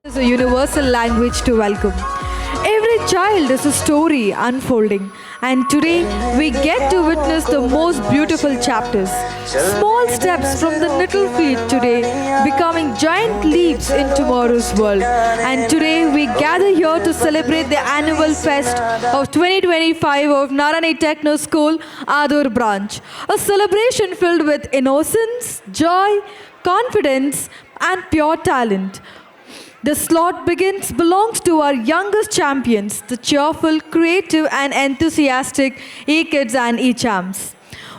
Is a universal language to welcome. Every child is a story unfolding, and today we get to witness the most beautiful chapters. Small steps from the little feet today becoming giant leaps in tomorrow's world. And today we gather here to celebrate the annual fest of 2025 of Narani Techno School, Adur branch. A celebration filled with innocence, joy, confidence, and pure talent. The slot belongs to our youngest champions, the cheerful, creative, and enthusiastic e-kids and e-champs.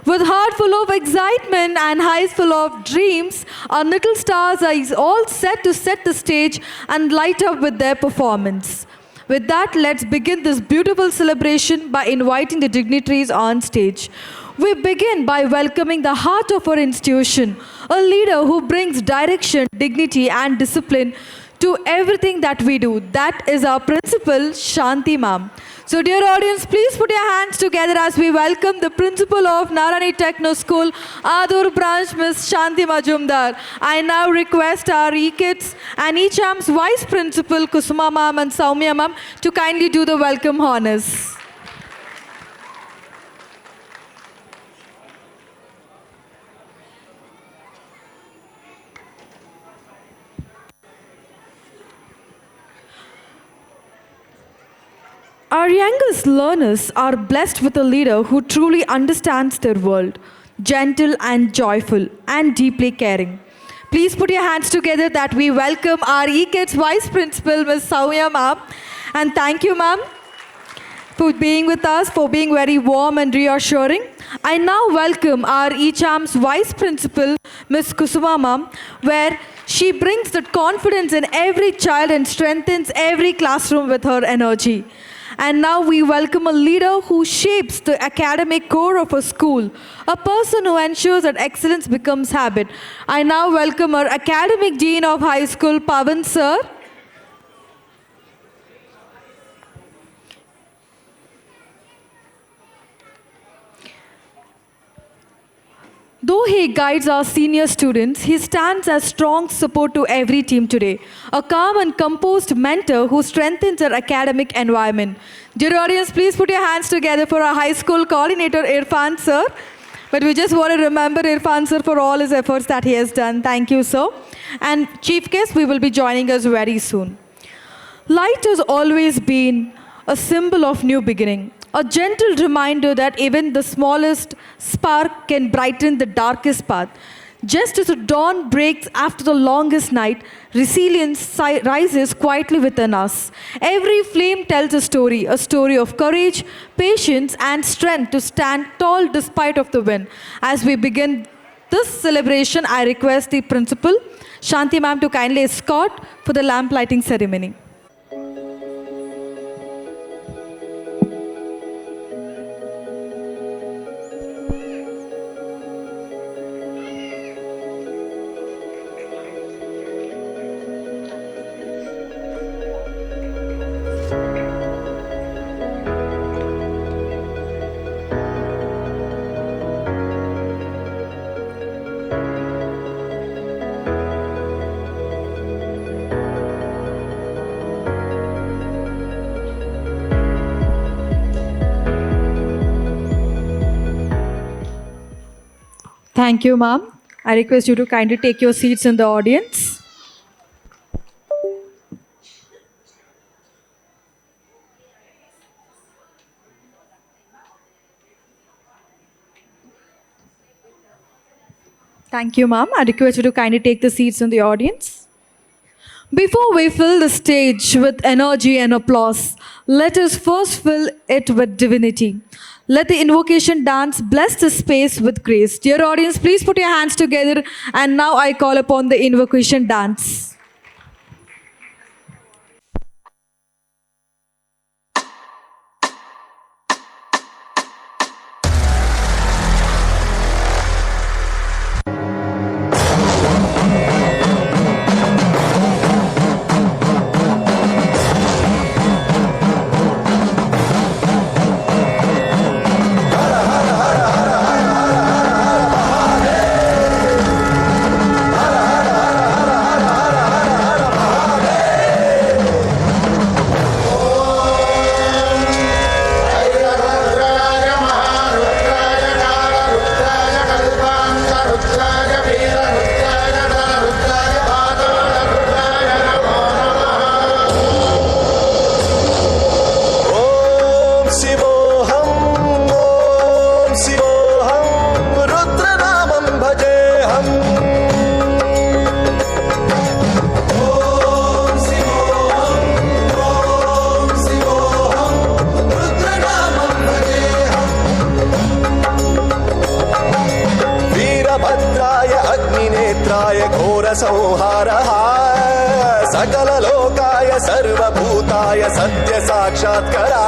With heart full of excitement and eyes full of dreams, our little stars are all set to set the stage and light up with their performance. With that, let's begin this beautiful celebration by inviting the dignitaries on stage. We begin by welcoming the heart of our institution, a leader who brings direction, dignity, and discipline to everything that we do. That is our principal, Shanti ma'am. So dear audience, please put your hands together as we welcome the principal of Narani Techno School, Adur branch, Ms. Shanti Majumdar. I now request our e-kids and e-champs vice principal, Kusuma ma'am and Soumya ma'am, to kindly do the welcome honors. Our youngest learners are blessed with a leader who truly understands their world, gentle and joyful and deeply caring. Please put your hands together that we welcome our e-kids Vice Principal, Ms. Soumya ma'am. And thank you, ma'am, for being with us, for being very warm and reassuring. I now welcome our e-champs Vice Principal, Ms. Kusuma ma'am, where she brings that confidence in every child and strengthens every classroom with her energy. And now we welcome a leader who shapes the academic core of a school, a person who ensures that excellence becomes habit. I now welcome our academic dean of high school, Pavan sir. Though he guides our senior students, he stands as strong support to every team today. A calm and composed mentor who strengthens our academic environment. Dear audience, please put your hands together for our high school coordinator, Irfan sir. But we just want to remember Irfan sir for all his efforts that he has done. Thank you, sir. And chief guest, we will be joining us very soon. Light has always been a symbol of new beginning. A gentle reminder that even the smallest spark can brighten the darkest path. Just as the dawn breaks after the longest night, resilience rises quietly within us. Every flame tells a story of courage, patience, and strength to stand tall despite of the wind. As we begin this celebration, I request the principal, Shanti ma'am, to kindly escort for the lamp lighting ceremony. Thank you, ma'am. I request you to kindly take your seats in the audience. Thank you, ma'am. I request you to kindly take the seats in the audience. Before we fill the stage with energy and applause, let us first fill it with divinity. Let the invocation dance bless the space with grace. Dear audience, please put your hands together, and now I call upon the invocation dance. संहारः सकललोकाय सर्वभूताय सत्य साक्षात्करा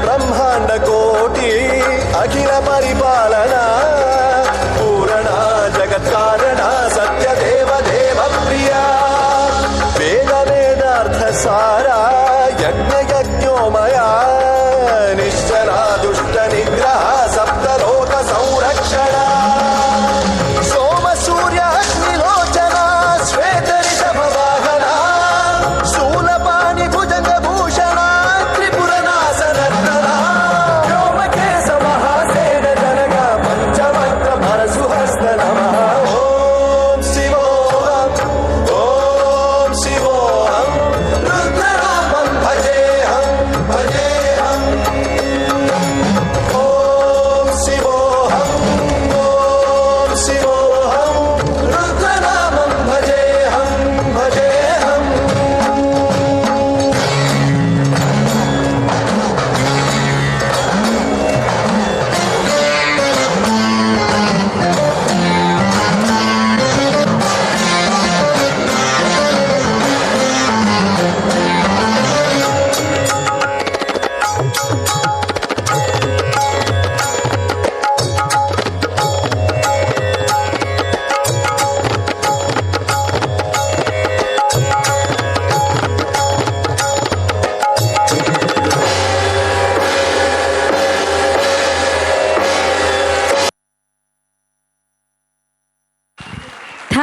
ब्रह्मांड कोटि अखिल परिपालना पूरणा जगत् कारणा सत्य देव देव प्रिया वेद वेदार्थ सारा यज्ञ यज्ञोमया निश्चला दुष्ट निग्रह सप्तलोक संरक्षणा सोम सूर्य अग्निलोचना श्वेत ऋषभ वाहना शूलपाणि भुजंग Bhushana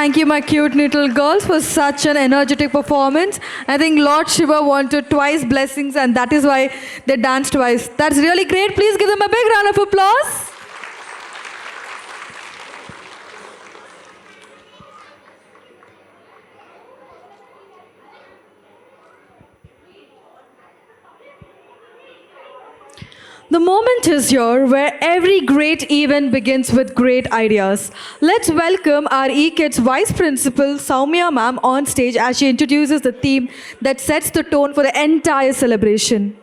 Thank you, my cute little girls, for such an energetic performance. I think Lord Shiva wanted twice blessings, and that is why they danced twice. That's really great. Please give them a big round of applause. The moment is here where every great event begins with great ideas. Let's welcome our eKids Vice Principal Soumya ma'am on stage as she introduces the theme that sets the tone for the entire celebration.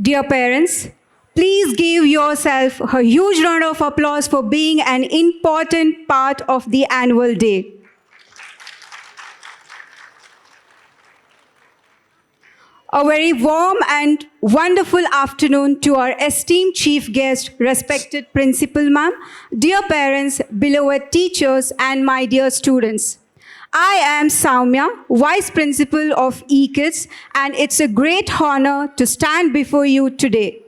Dear parents, please give yourself a huge round of applause for being an important part of the annual day. A very warm and wonderful afternoon to our esteemed chief guest, respected principal ma'am, dear parents, beloved teachers, and my dear students. I am Soumya, Vice Principal of eKids, and it's a great honor to stand before you today.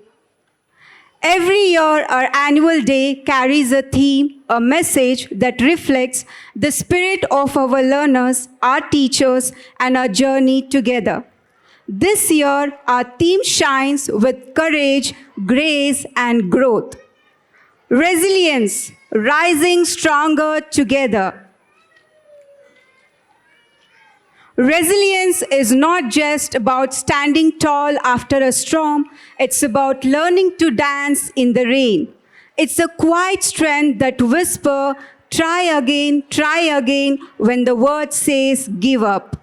Every year, our annual day carries a theme, a message that reflects the spirit of our learners, our teachers, and our journey together. This year, our theme shines with courage, grace, and growth. Resilience, rising stronger together. Resilience is not just about standing tall after a storm, it's about learning to dance in the rain. It's a quiet strength that whispers, try again when the word says give up.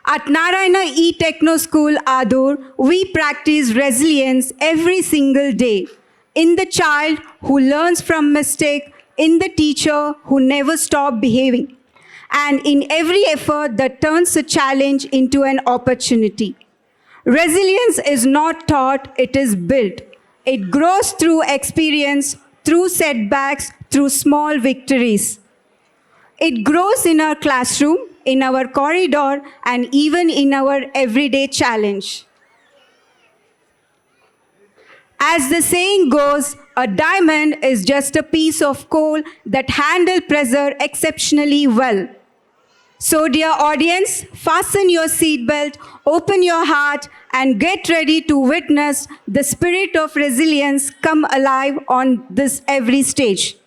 At Narayana E-Techno School, Adur, we practice resilience every single day. In the child who learns from mistake, in the teacher who never stops behaving, and in every effort that turns a challenge into an opportunity. Resilience is not taught, it is built. It grows through experience, through setbacks, through small victories. It grows in our classroom, in our corridor, and even in our everyday challenge. As the saying goes, a diamond is just a piece of coal that handles pressure exceptionally well. So, dear audience, fasten your seatbelt, open your heart, and get ready to witness the spirit of resilience come alive on this every stage.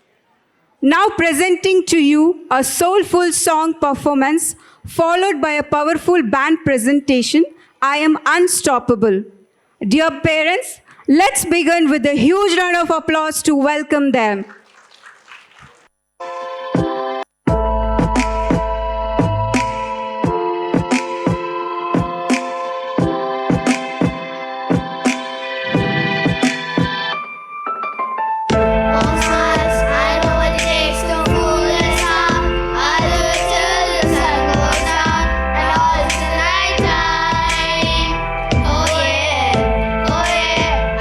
Now presenting to you a soulful song performance followed by a powerful band presentation, I Am Unstoppable. Dear parents, let's begin with a huge round of applause to welcome them.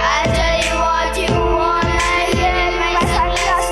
I'll tell you what you wanna hear. My sunglasses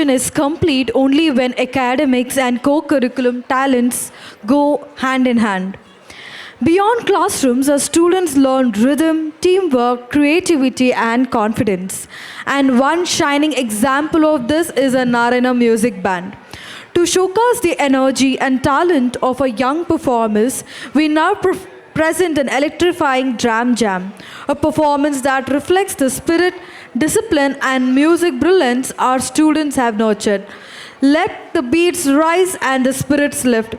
is complete only when academics and co curriculum talents go hand in hand. Beyond classrooms, our students learn rhythm, teamwork, creativity, and confidence. And one shining example of this is a Narayana Music Band. To showcase the energy and talent of our young performers, we now present an electrifying Dram Jam, a performance that reflects the spirit, discipline, and music brilliance our students have nurtured. Let the beats rise and the spirits lift,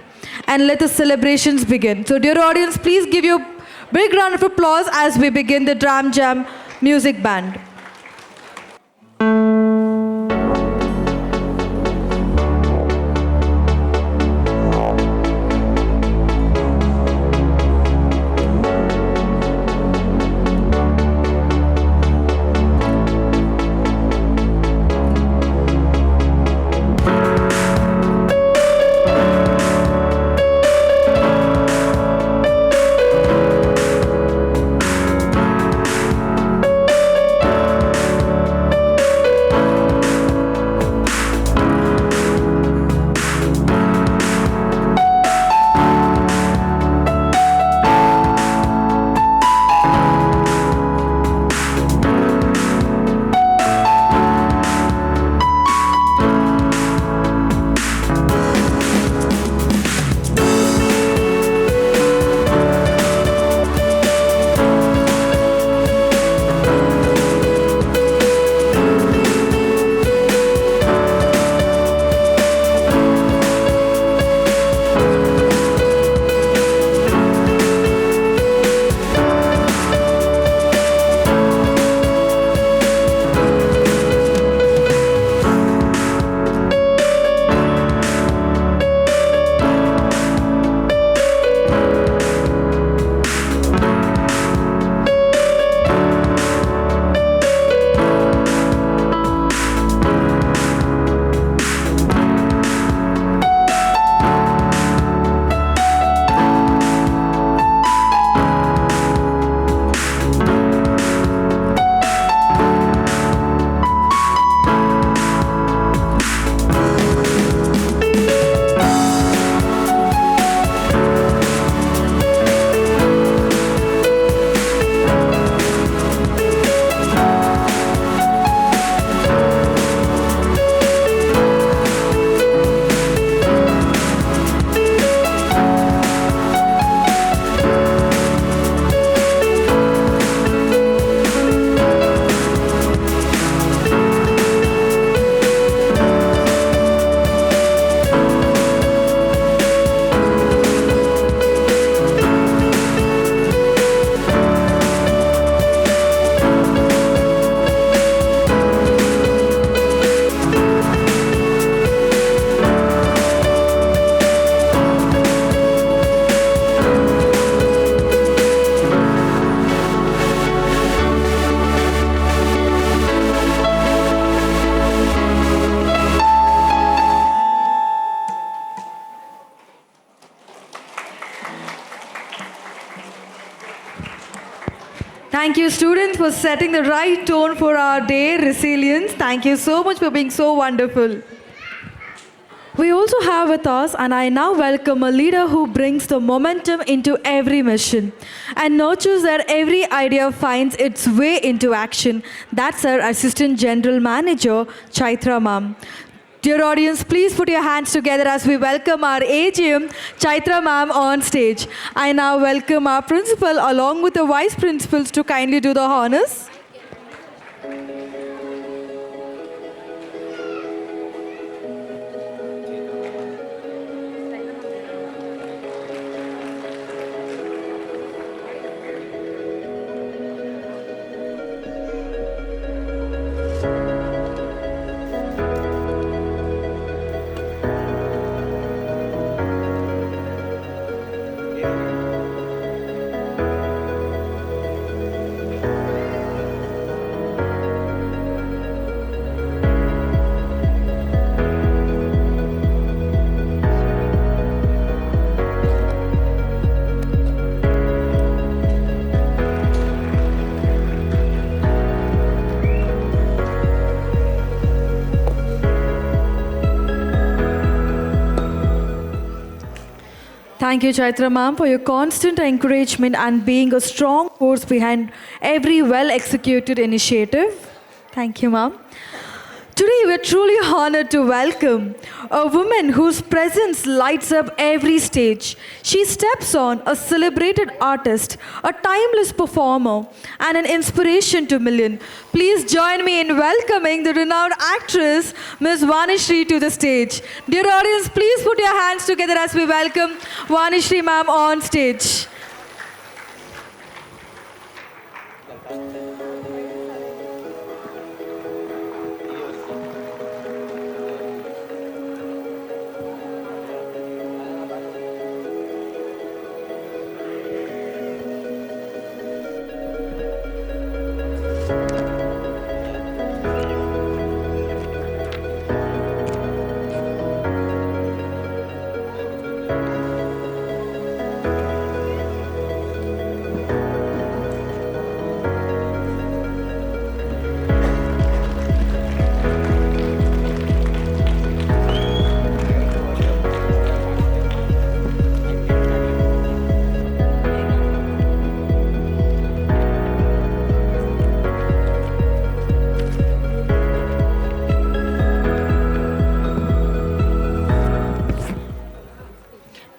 and let the celebrations begin. So, dear audience, please give your big round of applause as we begin the Dram Jam Music Band. Thank you, students, for setting the right tone for our day, resilience. Thank you so much for being so wonderful. We also have with us, and I now welcome a leader who brings the momentum into every mission and nurtures that every idea finds its way into action. That's our Assistant General Manager, Chaitra Ma'am. Dear audience, please put your hands together as we welcome our AGM, Chaitra Ma'am, on stage. I now welcome our principal along with the vice principals to kindly do the honors. Thank you, Chaitra ma'am, for your constant encouragement and being a strong force behind every well executed initiative. Thank you, ma'am. Today, we're truly honored to welcome a woman whose presence lights up every stage. She steps on a celebrated artist, a timeless performer, and an inspiration to millions. Please join me in welcoming the renowned actress, Ms. Vanishri, to the stage. Dear audience, please put your hands together as we welcome Vanishri ma'am on stage.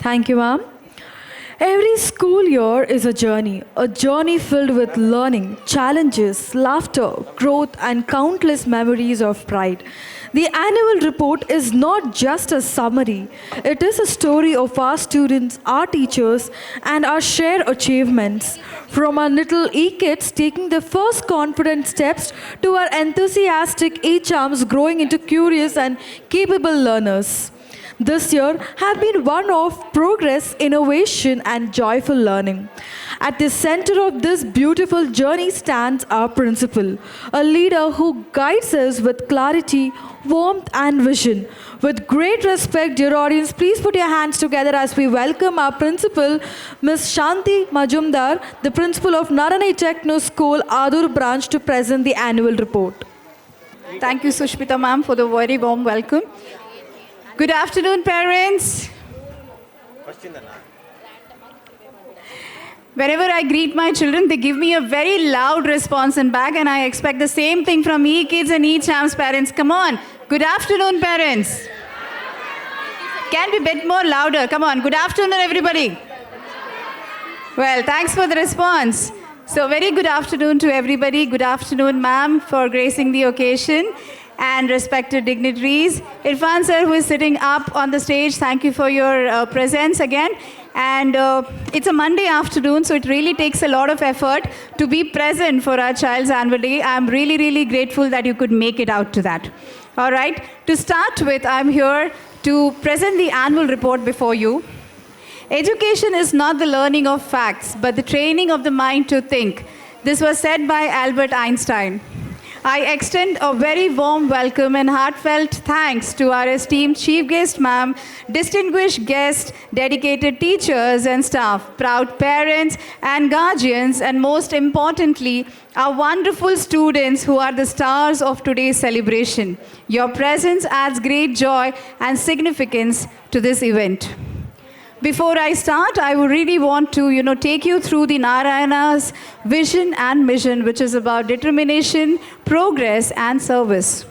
Thank you, ma'am. Every school year is a journey filled with learning, challenges, laughter, growth, and countless memories of pride. The annual report is not just a summary, it is a story of our students, our teachers, and our shared achievements. From our little e-kids taking their first confident steps to our enthusiastic e-charms growing into curious and capable learners. This year have been one of progress, innovation, and joyful learning. At the center of this beautiful journey stands our principal, a leader who guides us with clarity, warmth, and vision. With great respect, dear audience, please put your hands together as we welcome our principal, Ms. Shanti Majumdar, the principal of Narani Techno School, Adur branch, to present the annual report. Thank you, Sushmita ma'am, for the very warm welcome. Good afternoon, parents. Whenever I greet my children, they give me a very loud response in back, and I expect the same thing from e-kids and e-champs parents. Come on. Good afternoon, parents. Can be a bit more louder. Come on. Good afternoon, everybody. Well, thanks for the response. So, very good afternoon to everybody. Good afternoon, ma'am, for gracing the occasion. And respected dignitaries. Irfan sir, who is sitting up on the stage, thank you for your presence again. And it's a Monday afternoon, so it really takes a lot of effort to be present for our child's annual day. I'm really, really grateful that you could make it out to that. All right, to start with, I'm here to present the annual report before you. Education is not the learning of facts, but the training of the mind to think. This was said by Albert Einstein. I extend a very warm welcome and heartfelt thanks to our esteemed chief guest, ma'am, distinguished guests, dedicated teachers and staff, proud parents and guardians, and most importantly, our wonderful students who are the stars of today's celebration. Your presence adds great joy and significance to this event. Before I start, I would really want to, take you through the Narayana's vision and mission, which is about determination, progress, and service.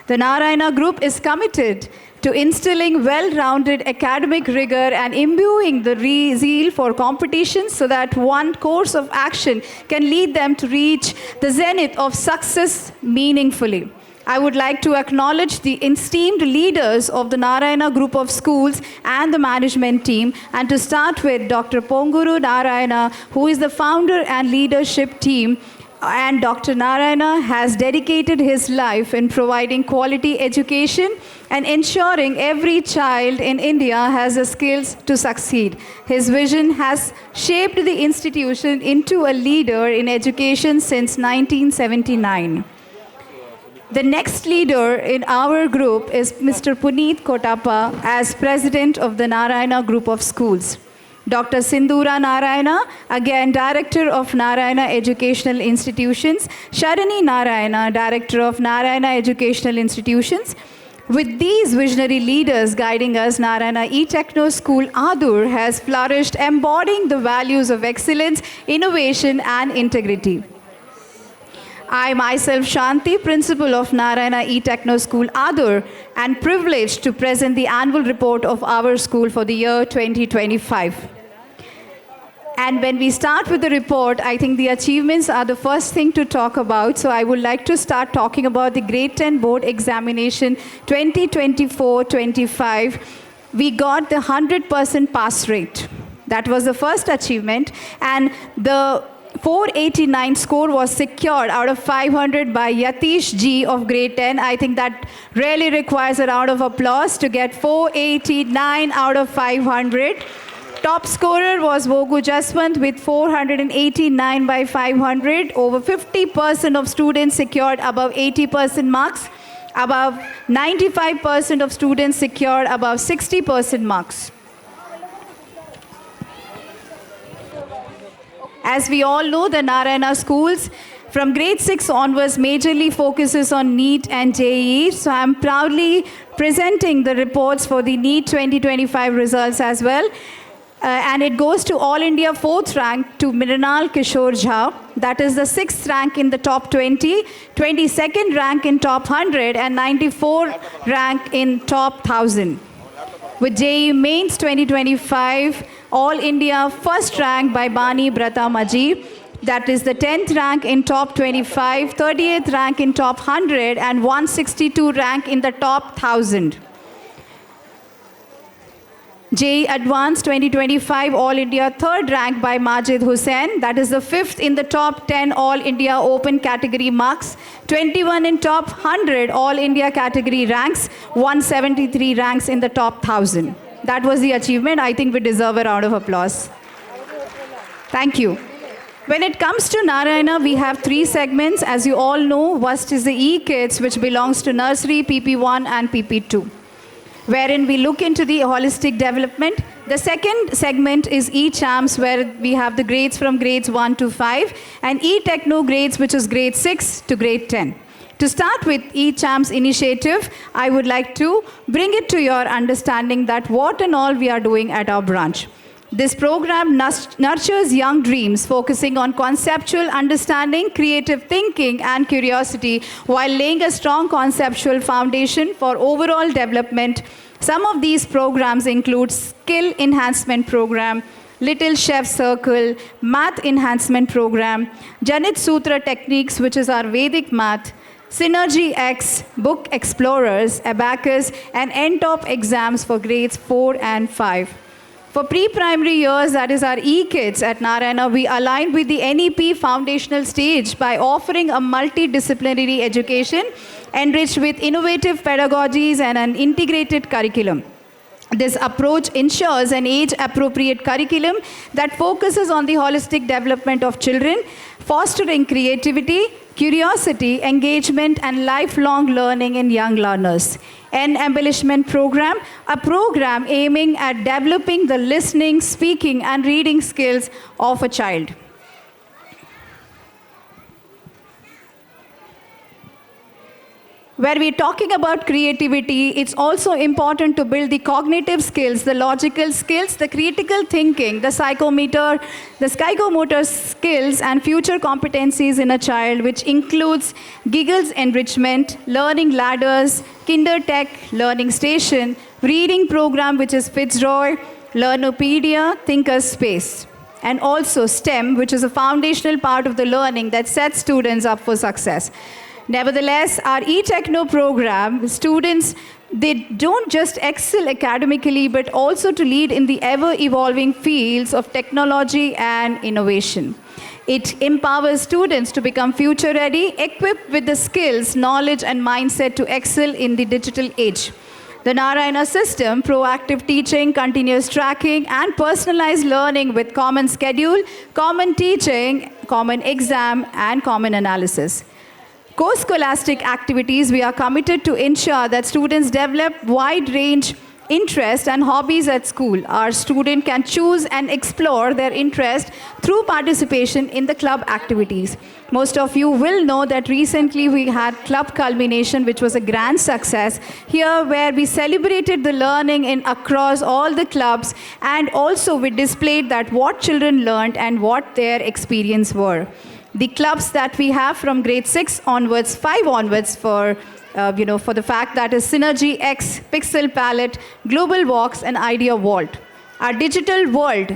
The Narayana Group is committed to instilling well-rounded academic rigor and imbuing the zeal for competition so that one course of action can lead them to reach the zenith of success meaningfully. I would like to acknowledge the esteemed leaders of the Narayana Group of Schools and the management team, and to start with Dr. Ponguru Narayana, who is the founder and leadership team. And Dr. Narayana has dedicated his life in providing quality education and ensuring every child in India has the skills to succeed. His vision has shaped the institution into a leader in education since 1979. The next leader in our group is Mr. Puneet Kotapa as president of the Narayana Group of Schools. Dr. Sindhura Narayana, again Director of Narayana Educational Institutions. Sharani Narayana, Director of Narayana Educational Institutions. With these visionary leaders guiding us, Narayana E-Techno School Adur has flourished, embodying the values of excellence, innovation, and integrity. I myself, Shanti, principal of Narayana E-Techno School Adur, and privileged to present the annual report of our school for the year 2025. And when we start with the report, I think the achievements are the first thing to talk about. So I would like to start talking about the Grade 10 Board Examination 2024-25. We got the 100% pass rate. That was the first achievement. And the 489 score was secured out of 500 by Yatish G of grade 10. I think that really requires a round of applause to get 489 out of 500. Top scorer was Vogu Jaswant with 489 by 500. Over 50% of students secured above 80% marks. Above 95% of students secured above 60% marks. As we all know, the Narayana schools from grade 6 onwards majorly focuses on NEET and JEE. So I'm proudly presenting the reports for the NEET 2025 results as well. And it goes to All India 4th rank to Mrinal Kishore Jha. That is the 6th rank in the top 20, 22nd rank in top 100, and 94th rank in top 1000. With JEE Mains 2025, All India 1st rank by Bani Brata Maji. That is the 10th rank in top 25, 38th rank in top 100, and 162 rank in the top 1000. JEE Advanced 2025 All India 3rd rank by Majid Hussain. That is the 5th in the top 10 All India Open category marks. 21 in top 100 All India category ranks. 173 ranks in the top 1000. That was the achievement. I think we deserve a round of applause. Thank you. When it comes to Narayana, we have 3 segments. As you all know, first is the E-Kids, which belongs to nursery, PP1 and PP2, wherein we look into the holistic development. The second segment is E-Champs, where we have the grades from grades 1 to 5, and E-Techno grades, which is grade 6 to grade 10. To start with E-Champs initiative, I would like to bring it to your understanding that what and all we are doing at our branch. This program nurtures young dreams, focusing on conceptual understanding, creative thinking, and curiosity, while laying a strong conceptual foundation for overall development. Some of these programs include Skill Enhancement Program, Little Chef Circle, Math Enhancement Program, Janit Sutra Techniques, which is our Vedic math, Synergy X, Book Explorers, Abacus, and NTOP exams for grades 4 and 5. For pre-primary years, that is our E-Kids at Narayana, we align with the NEP foundational stage by offering a multidisciplinary education enriched with innovative pedagogies and an integrated curriculum. This approach ensures an age-appropriate curriculum that focuses on the holistic development of children, fostering creativity, curiosity, engagement, and lifelong learning in young learners. An embellishment program, a program aiming at developing the listening, speaking, and reading skills of a child. Where we're talking about creativity, it's also important to build the cognitive skills, the logical skills, the critical thinking, the psychomotor skills, and future competencies in a child, which includes Giggles enrichment, learning ladders, KinderTech learning station, reading program, which is Fitzroy, Learnopedia, Thinker's Space, and also STEM, which is a foundational part of the learning that sets students up for success. Nevertheless, our E-Techno program, students, they don't just excel academically, but also to lead in the ever-evolving fields of technology and innovation. It empowers students to become future-ready, equipped with the skills, knowledge, and mindset to excel in the digital age. The Narayana system, proactive teaching, continuous tracking, and personalized learning with common schedule, common teaching, common exam, and common analysis. Co-scholastic activities, we are committed to ensure that students develop wide range interest and hobbies at school. Our student can choose and explore their interest through participation in the club activities. Most of you will know that recently we had Club Culmination, which was a grand success here, where we celebrated the learning in across all the clubs, and also we displayed that what children learned and what their experience were. The clubs that we have from grade 6 onwards, 5 onwards for for the fact that is Synergy X, Pixel Palette, Global Walks, and Idea Vault. Our digital world,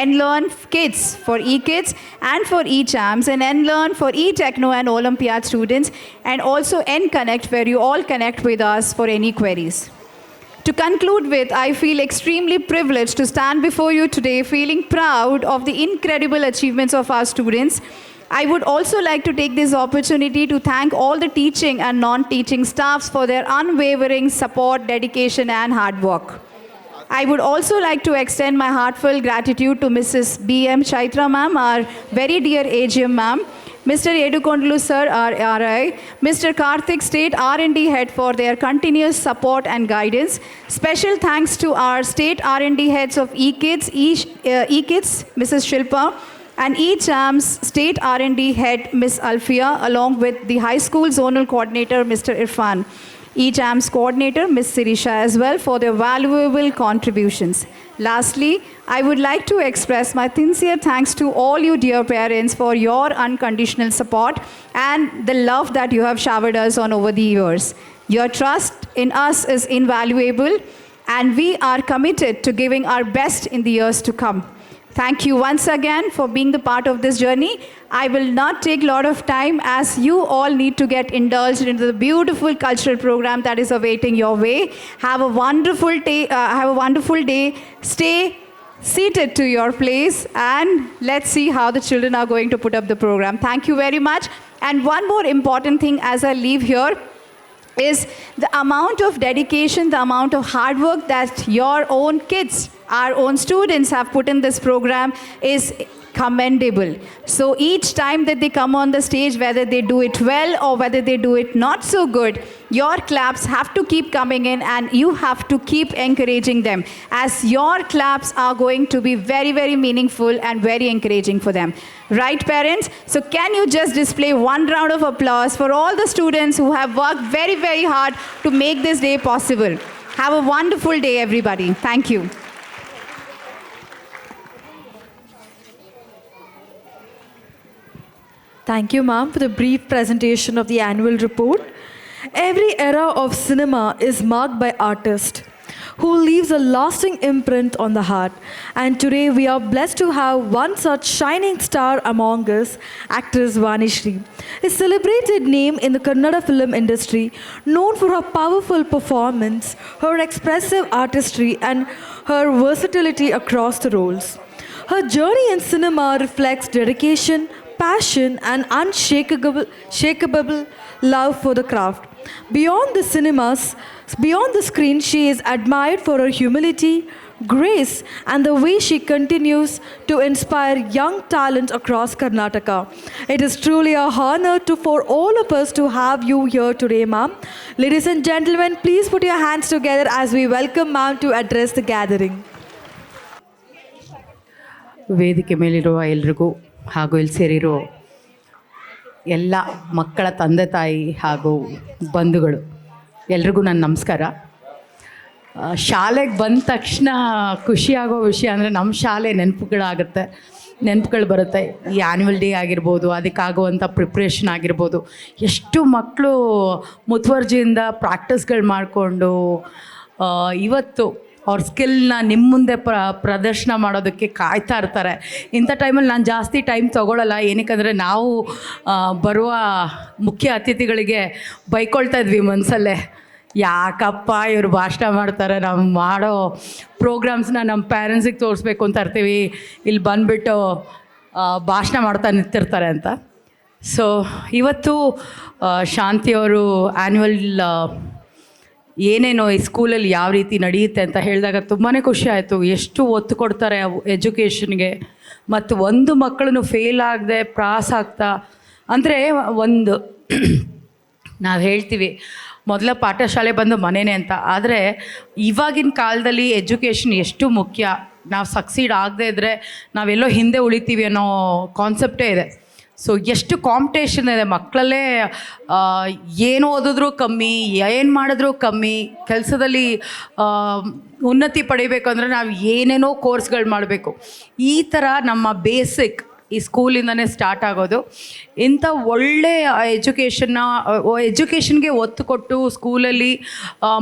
NLearn Kids for eKids and for eChamps, and NLearn for eTechno and Olympiad students, and also NConnect, where you all connect with us for any queries. To conclude with, I feel extremely privileged to stand before you today, feeling proud of the incredible achievements of our students. I would also like to take this opportunity to thank all the teaching and non-teaching staffs for their unwavering support, dedication, and hard work. I would also like to extend my heartfelt gratitude to Mrs. B.M. Chaitra ma'am, our very dear AGM ma'am, Mr. Edukondlu sir, our RI, Mr. Karthik, State R&D Head, for their continuous support and guidance. Special thanks to our State R&D Heads of eKids, Mrs. Shilpa, and eChamps State R&D Head, Ms. Alfia, along with the High School Zonal Coordinator, Mr. Irfan. eChamps Coordinator, Ms. Sirisha, as well, for their valuable contributions. Lastly, I would like to express my sincere thanks to all you dear parents for your unconditional support and the love that you have showered us on over the years. Your trust in us is invaluable, and we are committed to giving our best in the years to come. Thank you once again for being the part of this journey. I will not take a lot of time, as you all need to get indulged into the beautiful cultural program that is awaiting your way. Have a wonderful day. Stay seated to your place, and let's see how the children are going to put up the program. Thank you very much. And one more important thing as I leave here is the amount of dedication, the amount of hard work that your own kids, our own students have put in this program is commendable. So each time that they come on the stage, whether they do it well or whether they do it not so good, your claps have to keep coming in, and you have to keep encouraging them, as your claps are going to be very, very meaningful and very encouraging for them. Right, parents? So can you just display one round of applause for all the students who have worked very, very hard to make this day possible. Have a wonderful day, everybody. Thank you. Thank you, ma'am, for the brief presentation of the annual report. Every era of cinema is marked by artists who leaves a lasting imprint on the heart. And today we are blessed to have one such shining star among us, actress Vanishri, a celebrated name in the Kannada film industry, known for her powerful performance, her expressive artistry, and her versatility across the roles. Her journey in cinema reflects dedication, passion, and unshakable love for the craft. Beyond the screen, she is admired for her humility, grace, and the way she continues to inspire young talent across Karnataka. It is truly a honor for all of us to have you here today, ma'am. Ladies and gentlemen, please put your hands together as we welcome ma'am to address the gathering. ವೇದಿಕೆ ಮೇಲಿರುವ ಎಲ್ರಿಗೂ ಹಾಗೂ ಇಲ್ಲಿ ಸೇರಿರೋ ಎಲ್ಲ ಮಕ್ಕಳ ತಂದೆ ತಾಯಿ ಹಾಗೂ ಬಂಧುಗಳು ಎಲ್ರಿಗೂ ನನ್ನ ನಮಸ್ಕಾರ. ಶಾಲೆಗೆ ಬಂದ ತಕ್ಷಣ ಖುಷಿಯಾಗೋ ವಿಷಯ ಅಂದರೆ ನಮ್ಮ ಶಾಲೆ ನೆನಪುಗಳು ಬರುತ್ತೆ. ಈ ಆ್ಯನ್ಯುವಲ್ ಡೇ ಆಗಿರ್ಬೋದು, ಅದಕ್ಕಾಗುವಂಥ ಪ್ರಿಪ್ರೇಷನ್ ಆಗಿರ್ಬೋದು, ಎಷ್ಟು ಮಕ್ಕಳು ಮುತುವರ್ಜಿಯಿಂದ ಪ್ರಾಕ್ಟೀಸ್ಗಳು ಮಾಡಿಕೊಂಡು ಇವತ್ತು ಅವ್ರ ಸ್ಕಿಲ್ನ ನಿಮ್ಮ ಮುಂದೆ ಪ್ರದರ್ಶನ ಮಾಡೋದಕ್ಕೆ ಕಾಯ್ತಾ ಇರ್ತಾರೆ. ಇಂಥ ಟೈಮಲ್ಲಿ ನಾನು ಜಾಸ್ತಿ ಟೈಮ್ ತೊಗೊಳ್ಳಲ್ಲ, ಏನಕ್ಕಂದರೆ ನಾವು ಬರುವ ಮುಖ್ಯ ಅತಿಥಿಗಳಿಗೆ ಬೈಕೊಳ್ತಾ ಇದ್ವಿ ಮನಸ್ಸಲ್ಲೇ, ಯಾಕಪ್ಪ ಇವರು ಭಾಷಣ ಮಾಡ್ತಾರೆ, ನಾವು ಮಾಡೋ ಪ್ರೋಗ್ರಾಮ್ಸ್ನ ನಮ್ಮ ಪ್ಯಾರೆಂಟ್ಸಿಗೆ ತೋರಿಸ್ಬೇಕು ಅಂತ ಇರ್ತೀವಿ, ಇಲ್ಲಿ ಬಂದುಬಿಟ್ಟು ಭಾಷಣ ಮಾಡ್ತಾ ನಿಂತಿರ್ತಾರೆ ಅಂತ. ಸೊ ಇವತ್ತು ಶಾಂತಿಯವರು ಆ್ಯನ್ಯುವಲ್ ಏನೇನೋ ಈ ಸ್ಕೂಲಲ್ಲಿ ಯಾವ ರೀತಿ ನಡೆಯುತ್ತೆ ಅಂತ ಹೇಳಿದಾಗ ತುಂಬಾ ಖುಷಿ ಆಯಿತು. ಎಷ್ಟು ಒತ್ತು ಕೊಡ್ತಾರೆ ಎಜುಕೇಷನ್ಗೆ, ಮತ್ತು ಒಂದು ಮಕ್ಕಳನ್ನು ಫೇಲ್ ಆಗದೆ ಪಾಸ್ ಆಗ್ತಾ, ಅಂದರೆ ಒಂದು ನಾವು ಹೇಳ್ತೀವಿ ಮೊದಲ ಪಾಠಶಾಲೆ ಬಂದು ಮನೆಯೇ ಅಂತ. ಆದರೆ ಇವಾಗಿನ ಕಾಲದಲ್ಲಿ ಎಜುಕೇಷನ್ ಎಷ್ಟು ಮುಖ್ಯ, ನಾವು ಸಕ್ಸೀಡ್ ಆಗದೇ ಇದ್ದರೆ ನಾವೆಲ್ಲೋ ಹಿಂದೆ ಉಳಿತೀವಿ ಅನ್ನೋ ಕಾನ್ಸೆಪ್ಟೇ ಇದೆ. ಸೊ ಎಷ್ಟು ಕಾಂಪಿಟೇಷನ್ ಇದೆ ಮಕ್ಕಳಲ್ಲೇ. ಏನು ಓದಿದ್ರೂ ಕಮ್ಮಿ, ಏನು ಮಾಡಿದ್ರೂ ಕಮ್ಮಿ. ಕೆಲಸದಲ್ಲಿ ಉನ್ನತಿ ಪಡಿಬೇಕು ಅಂದರೆ ನಾವು ಏನೇನೋ ಕೋರ್ಸ್ಗಳು ಮಾಡಬೇಕು. ಈ ಥರ ನಮ್ಮ ಬೇಸಿಕ್ ಈ ಸ್ಕೂಲಿಂದನೇ ಸ್ಟಾರ್ಟ್ ಆಗೋದು. ಇಂಥ ಒಳ್ಳೆಯ ಎಜುಕೇಷನ್ಗೆ ಒತ್ತು ಕೊಟ್ಟು ಸ್ಕೂಲಲ್ಲಿ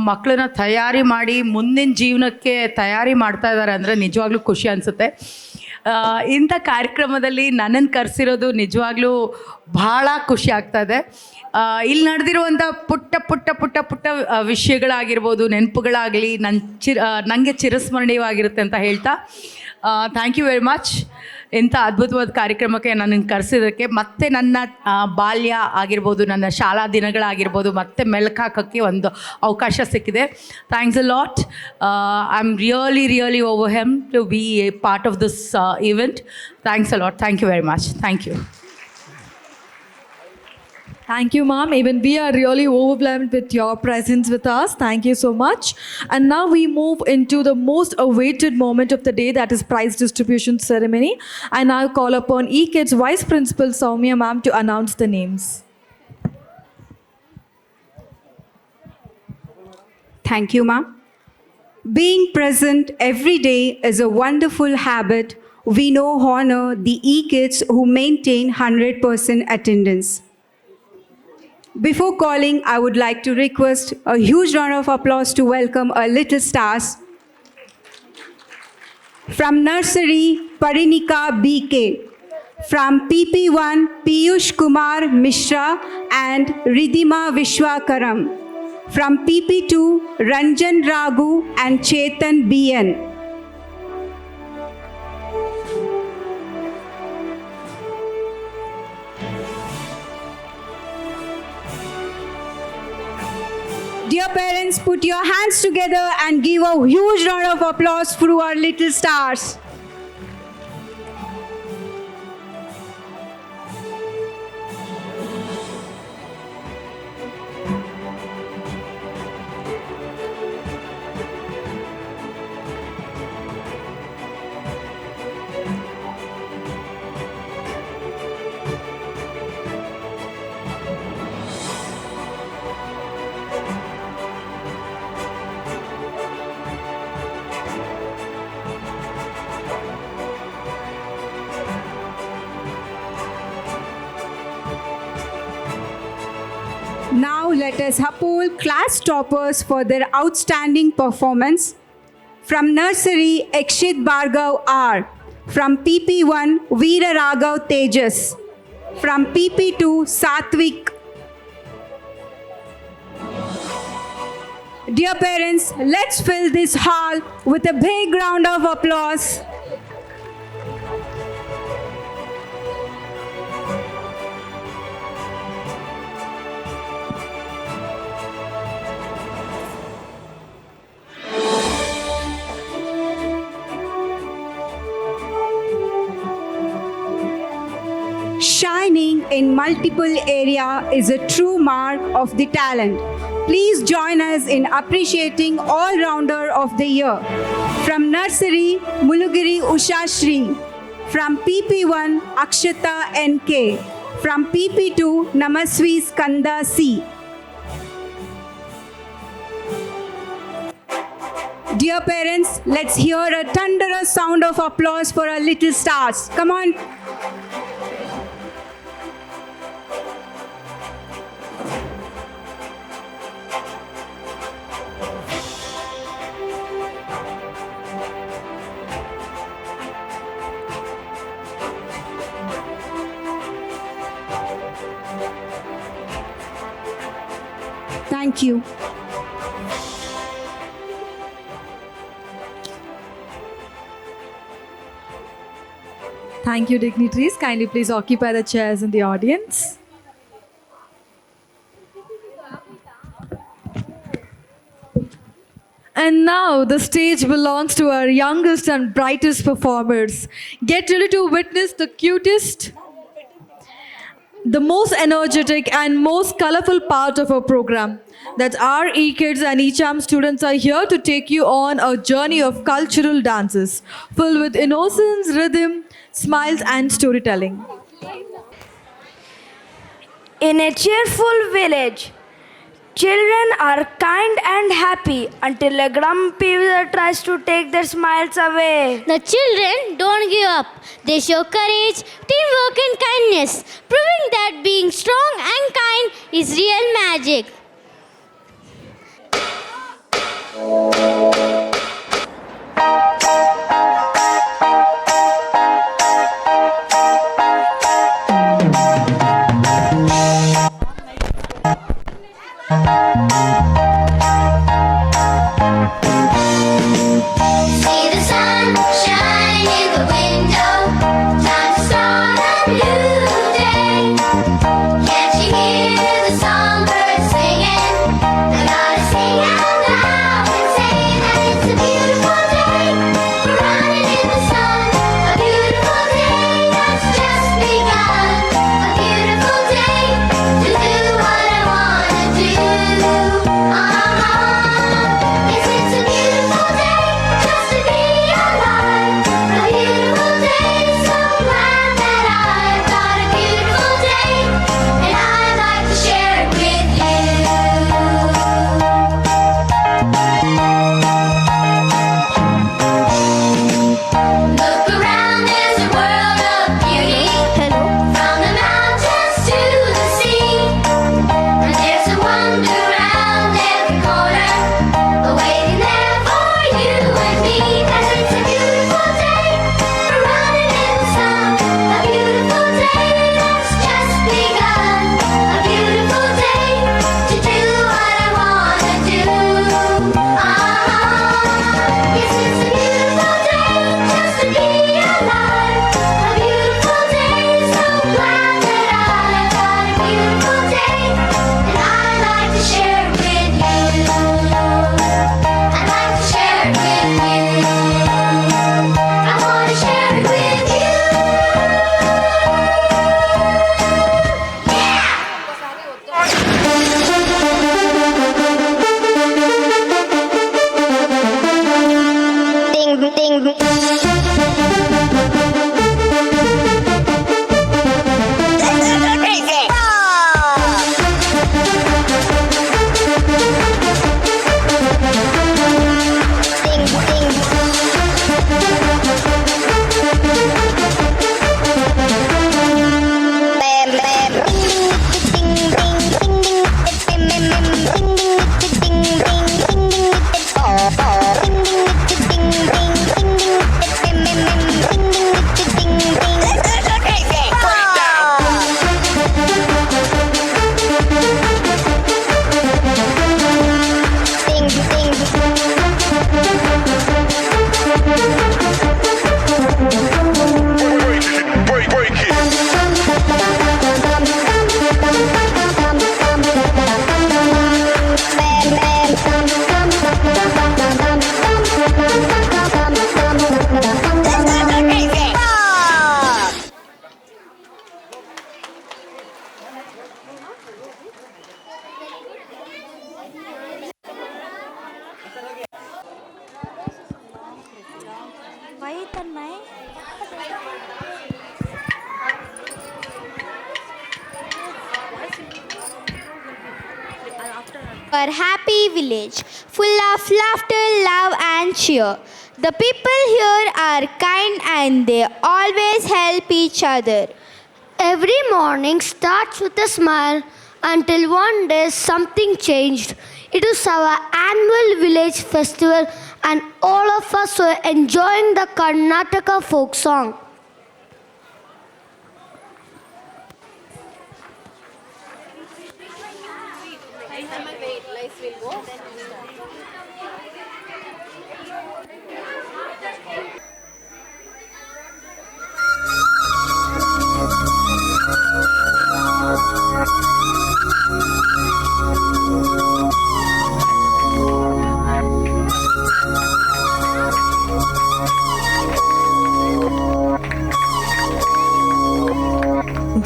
ಮಕ್ಕಳನ್ನ ತಯಾರಿ ಮಾಡಿ ಮುಂದಿನ ಜೀವನಕ್ಕೆ ತಯಾರಿ ಮಾಡ್ತಾ ಇದ್ದಾರೆ ಅಂದರೆ ನಿಜವಾಗ್ಲೂ ಖುಷಿ ಅನಿಸುತ್ತೆ. ಇಂಥ ಕಾರ್ಯಕ್ರಮದಲ್ಲಿ ನನ್ನನ್ನು ಕರೆಸಿರೋದು ನಿಜವಾಗ್ಲೂ ಭಾಳ ಖುಷಿ ಆಗ್ತಾಯಿದೆ. ಇಲ್ಲಿ ನಡೆದಿರುವಂಥ ಪುಟ್ಟ ಪುಟ್ಟ ಪುಟ್ಟ ಪುಟ್ಟ ವಿಷಯಗಳಾಗಿರ್ಬೋದು, ನೆನಪುಗಳಾಗಲಿ ನನಗೆ ಚಿರಸ್ಮರಣೀಯವಾಗಿರುತ್ತೆ ಅಂತ ಹೇಳ್ತಾ ಥ್ಯಾಂಕ್ ಯು ವೆರಿ ಮಚ್. ಇಂಥ ಅದ್ಭುತವಾದ ಕಾರ್ಯಕ್ರಮಕ್ಕೆ ನನ್ನನ್ನು ಕರೆಸಿದ್ದಕ್ಕೆ, ಮತ್ತೆ ನನ್ನ ಬಾಲ್ಯ ಆಗಿರ್ಬೋದು, ನನ್ನ ಶಾಲಾ ದಿನಗಳಾಗಿರ್ಬೋದು ಮತ್ತೆ ಮೆಲ್ಕು ಹಾಕೋಕ್ಕೆ ಒಂದು ಅವಕಾಶ ಸಿಕ್ಕಿದೆ. Thanks a lot. I am really overwhelmed to be a part of this event. Thanks a lot. Thank you very much. Thank you. Thank you, ma'am. Even we are really overwhelmed with your presence with us. Thank you so much. And now we move into the most awaited moment of the day, that is prize distribution ceremony. I now call upon eKids Vice Principal Soumya ma'am to announce the names. Thank you, ma'am. Being present every day is a wonderful habit. We now honor the eKids who maintain 100% attendance. Before calling, I would like to request a huge round of applause to welcome our little stars. From nursery, Parinika BK. From PP1, Piyush Kumar Mishra and Ridhima Vishwakaram. From PP2, Ranjan Raghu and Chetan BN. Dear parents, put your hands together and give a huge round of applause for our little stars. Now let us uphold class toppers for their outstanding performance. From nursery, Akshit Bhargav R. From PP1, Veera Raghav Tejas. From PP2, Satvik. Dear parents, let's fill this hall with a big round of applause. Shining in multiple areas is a true mark of the talent. Please join us in appreciating all-rounder of the year. From nursery, Mulugiri Usha Shri. From PP1, Akshata NK. From PP2, Namaswi Skanda C. Dear parents, let's hear a thunderous sound of applause for our little stars. Come on. Thank you. Thank you, dignitaries. Kindly please occupy the chairs in the audience. And now the stage belongs to our youngest and brightest performers. Get ready to witness the cutest, the most energetic and most colorful part of our program. That our E-Kids and E-Cham students are here to take you on a journey of cultural dances filled with innocence, rhythm, smiles, and storytelling. In a cheerful village, children are kind and happy until a grumpy wizard tries to take their smiles away. The children don't give up. They show courage, teamwork, and kindness, proving that being strong and kind is real magic. See the sun shine in the window. Time to start a new day. Can't you hear the songbirds singing? They gotta sing out loud and say that it's a beautiful day. We're running in the sun. A beautiful day that's just begun. A beautiful day to do what I wanna do. Yes, it's a beautiful day just to be alive. A beautiful day, so glad that I've got a beautiful day, and I'd like to share it with you. Look around, there's a world of beauty. From the mountains to the sea. And there's a wonder around every corner, waiting there for you and me. 'Cause it's a beautiful day, we're running in the sun. A beautiful day that's just begun. A beautiful day to do what I wanna do. Yes, it's a beautiful day just to be alive. A beautiful day, so glad that I've got a beautiful day, and I'd like to share it with you. I'd like to share it with you. I wanna share it with you. Ding, ding. Our happy village, full of laughter, love, and cheer. The people here are kind and they always help each other. Every morning starts with a smile until one day something changed. It is our annual village festival and all of us were enjoying the Karnataka folk song.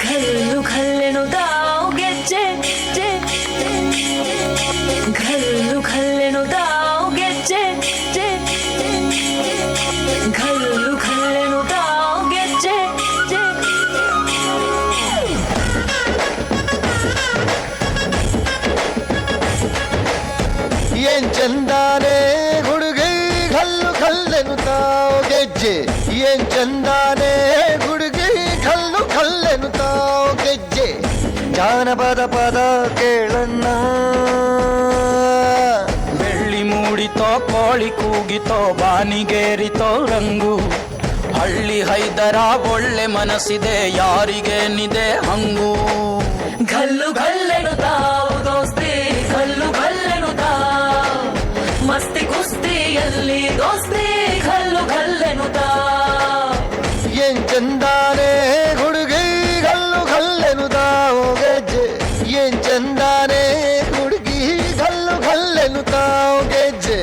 घल्लु घल्लेनु ಚಂದಾನೆ ಹುಡುಗಿ ಕಲ್ಲು ಕಲ್ಲೆನುತ್ತಾವ್ ಗೆಜ್ಜೆ ಏನ್ ಚಂದಾನೆ ಹುಡುಗಿ ಕಲ್ಲು ಕಲ್ಲೆನುತ್ತಾವ್ ಗೆಜ್ಜೆ ಜಾನಪದ ಪದ ಕೇಳಣ್ಣ ಬೆಳ್ಳಿ ಮೂಡಿತೋ ಕೋಳಿ ಕೂಗಿತೋ ಬಾನಿಗೇರಿತೋ ರಂಗು ಹಳ್ಳಿ ಹೈದರ ಒಳ್ಳೆ ಮನಸ್ಸಿದೆ ಯಾರಿಗೇನಿದೆ ಹಂಗು ಗಲ್ಲು ಗಲ್ಲೆನುತ್ತಾವು ದೋಸ್ತಿ ಗಲ್ಲು ಗಲ್ಲೆನುತ್ತಾವ್ ಮಸ್ತಿ ಕುಸ್ತಿಯಲ್ಲಿ ದೋಸ್ತಿ ಗಲ್ಲು ಗಲ್ಲೆನುತ್ತಾವ್ ಏನ್ ಚಂದಾನೆ ಹುಡುಗಿ ಕಲ್ಲು ಕಲ್ಲೆನುತ್ತಾವ್ ಗೆಜ್ಜೆ ಏನ್ ಚಂದಾನೆ ಹುಡುಗಿ ಕಲ್ಲು ಕಲ್ಲೆನುತ್ತಾವ್ ಗೆಜ್ಜೆ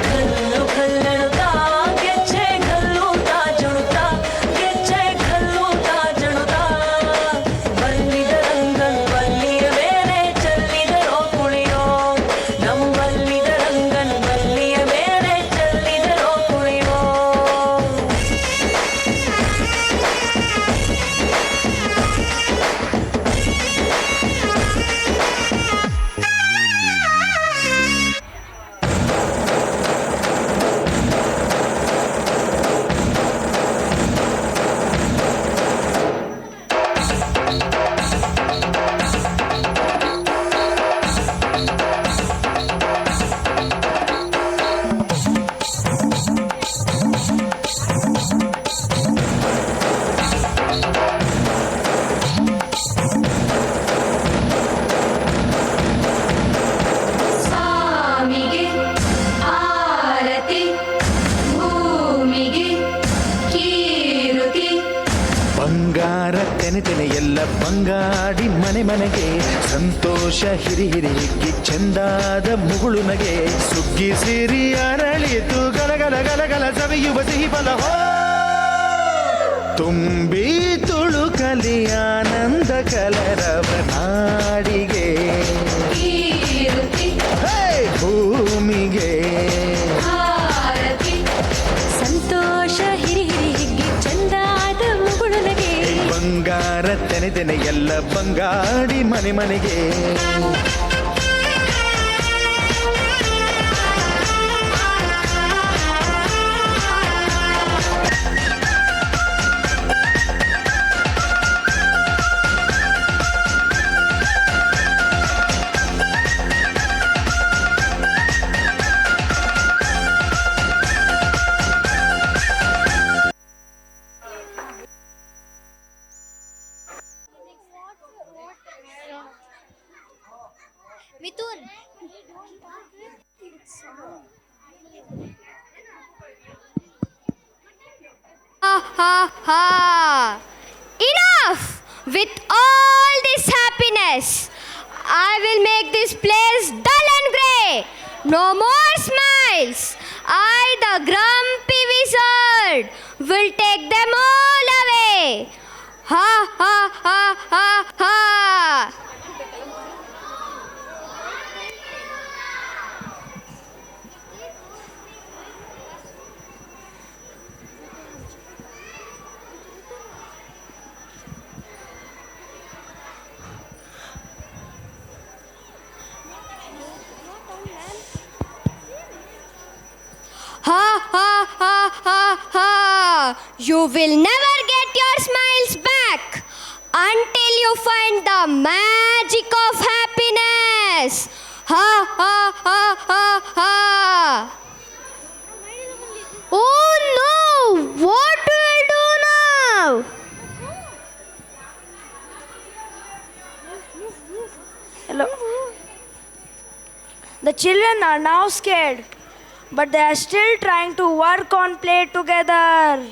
ಗಲ್ಲು ಗಲ್ಲೆನುತ್ತಾವ್ ಗೆಜ್ಜೆ ಗಲ್ಲುತ್ತಾ ಜುಣುತ್ತಾ ಗೆಜ್ಜೆ ಗಲ್ಲುತ್ತಾ ಜುಣುತ್ತಾ ಬಲ್ಲಿದ ರಂಗನ್ ಬಲ್ಲಿಯ ಮೇಲೆ ಚೆಲ್ಲಿದರೋ ಕುಣಿಯೋ ನಮ್ಮಲ್ಲಿದ ರಂಗನ್ ಬಲ್ಲಿಯ ಮೇಲೆ ಚೆಲ್ಲಿದರೋ ಕುಣಿಯೋ ಸ್ವಾಮಿಗೆ ಆರತಿ ಭೂಮಿಗೆ ಕೀರುತಿ ಬಂಗಾರ ತೆನೆ ಎಲ್ಲ ಬಂಗಾಡಿ ಮನೆ ಮನೆಗೆ ಸಂತೋಷ ಹಿರಿ ಹಿರಿ ಹಿಗ್ಗಿ ಚಂದಾದ ಮುಗುಳು ನಗೆ ಸುಗ್ಗಿ ಸಿರಿ ಅರಳಿತು ಗಲಗಲ ಗಲಗಲ ಸವಿಯುವ ಸಿಹಿ ಫಲ ಹೋ ತುಂಬಿ ತುಳುಕಲಿ ಆನಂದ ಕಲರವ ನಾಡಿಗೆ ಕೀರುತಿ ಹೇ ಭೂಮಿಗೆ ಆರತಿ ಸಂತೋಷ ಹಿರಿ ಹಿರಿ ಹಿಗ್ಗಿ ಚಂದಾದ ಮುಗುಳುನಗೆ ಬಂಗಾರ ತೆನೆ ಎಲ್ಲ ಬಂಗಾಡಿ ಮನೆ ಮನೆಗೆ Mithun ha. Enough with all this happiness. I will make this place dull and grey. No more smiles. I, the grumpy wizard, will take them all away. Ha ha ha ha ha. Ha ha ha ha ha! You will never get your smiles back until you find the magic of happiness. Ha ha ha ha ha! Oh no! What do I do now? Hello. The children are now scared, but they are still trying to work on play together.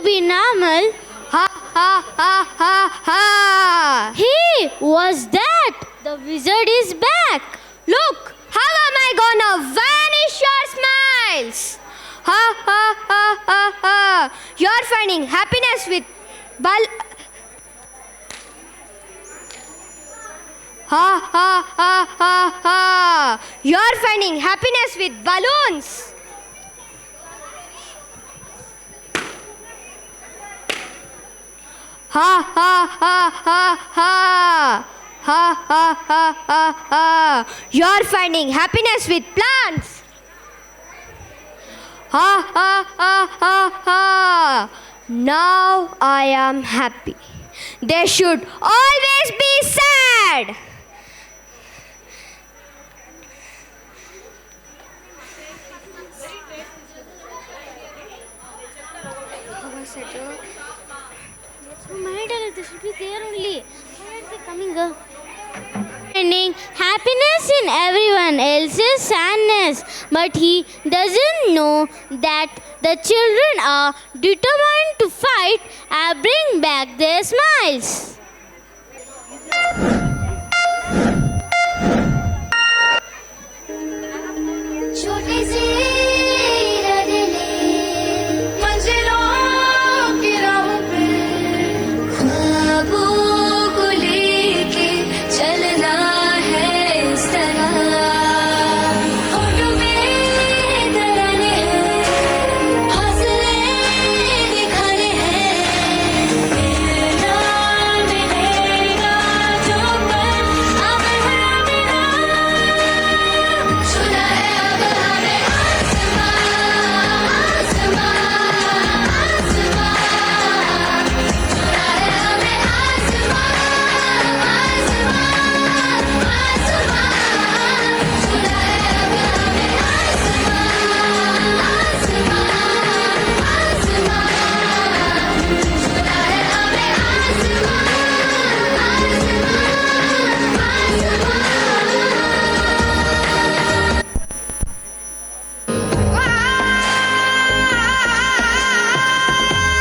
be normal. Ha ha ha ha ha. Hey, what's that? The wizard is back. Look, how am I gonna vanish your smiles? Ha ha ha ha ha. You're finding happiness with ha ha ha ha ha. You're finding happiness with balloons. Ha ha ha ha ha. Ha ha ha ha ha. You're finding happiness with plants. Ha ha ha ha ha. Now I am happy. They should always be sad. They should be there only. Why are they coming up? Finding happiness in everyone else's sadness, but he doesn't know that the children are determined to fight and bring back their smiles. छोटी सी रगले मंजिलों की राहों पे ख्वाबों को लेके चलना है इस तरह होठों में तराने हैं हौसले दिखाने हैं मिलना मिलेगा जो पल अब हमें छुना है अब हमें आसमां आसमां आसमां छुना है हमें आसमां आसमां आसमां छुना है अब हमें आसमां आसमां आसमां छुना है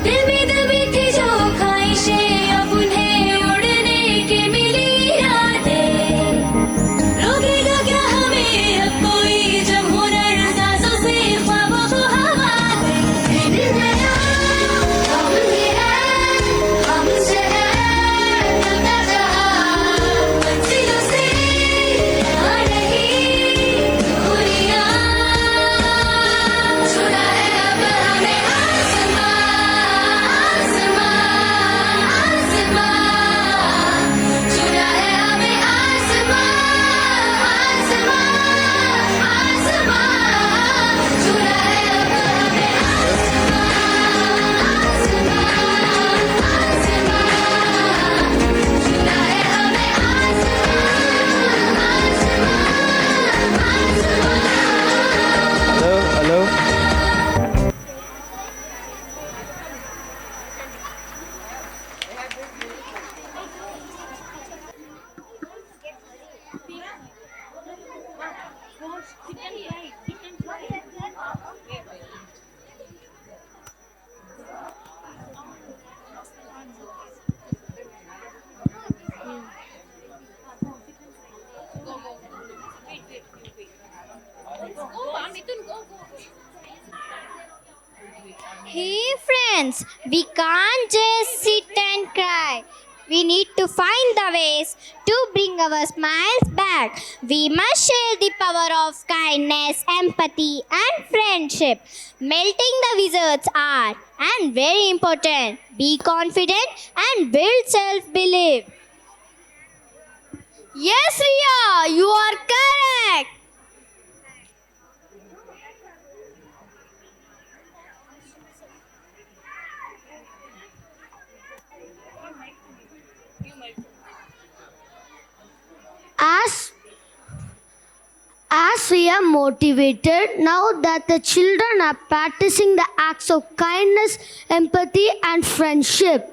हमें दिल में थी जो ख्वाहिशें अब उन्हें उड़ने की मिली यादें रोकेगा क्या हमें अब कोई जब हुनर सांसों से ख्वाबों को हवा दे दिल नया हमसे है हमसे है चलता जहां मंजिलों से आ रही दूरियां छुना है अब हमें आसमां आसमां आसमां छुना है हमें आसमां आसमां आसमां छुना है अब हमें आसमां आसमां आसमां छुना है हमें hello hello Hey friends, we can't just sit and cry. We need to find the ways to bring our smiles back. We must share the power of kindness, empathy, and friendship. Melting the wizard's art. And very important, be confident and build self belief. Yes, Ria, you are correct. we are motivated now that the children are practicing the acts of kindness, empathy, and friendship.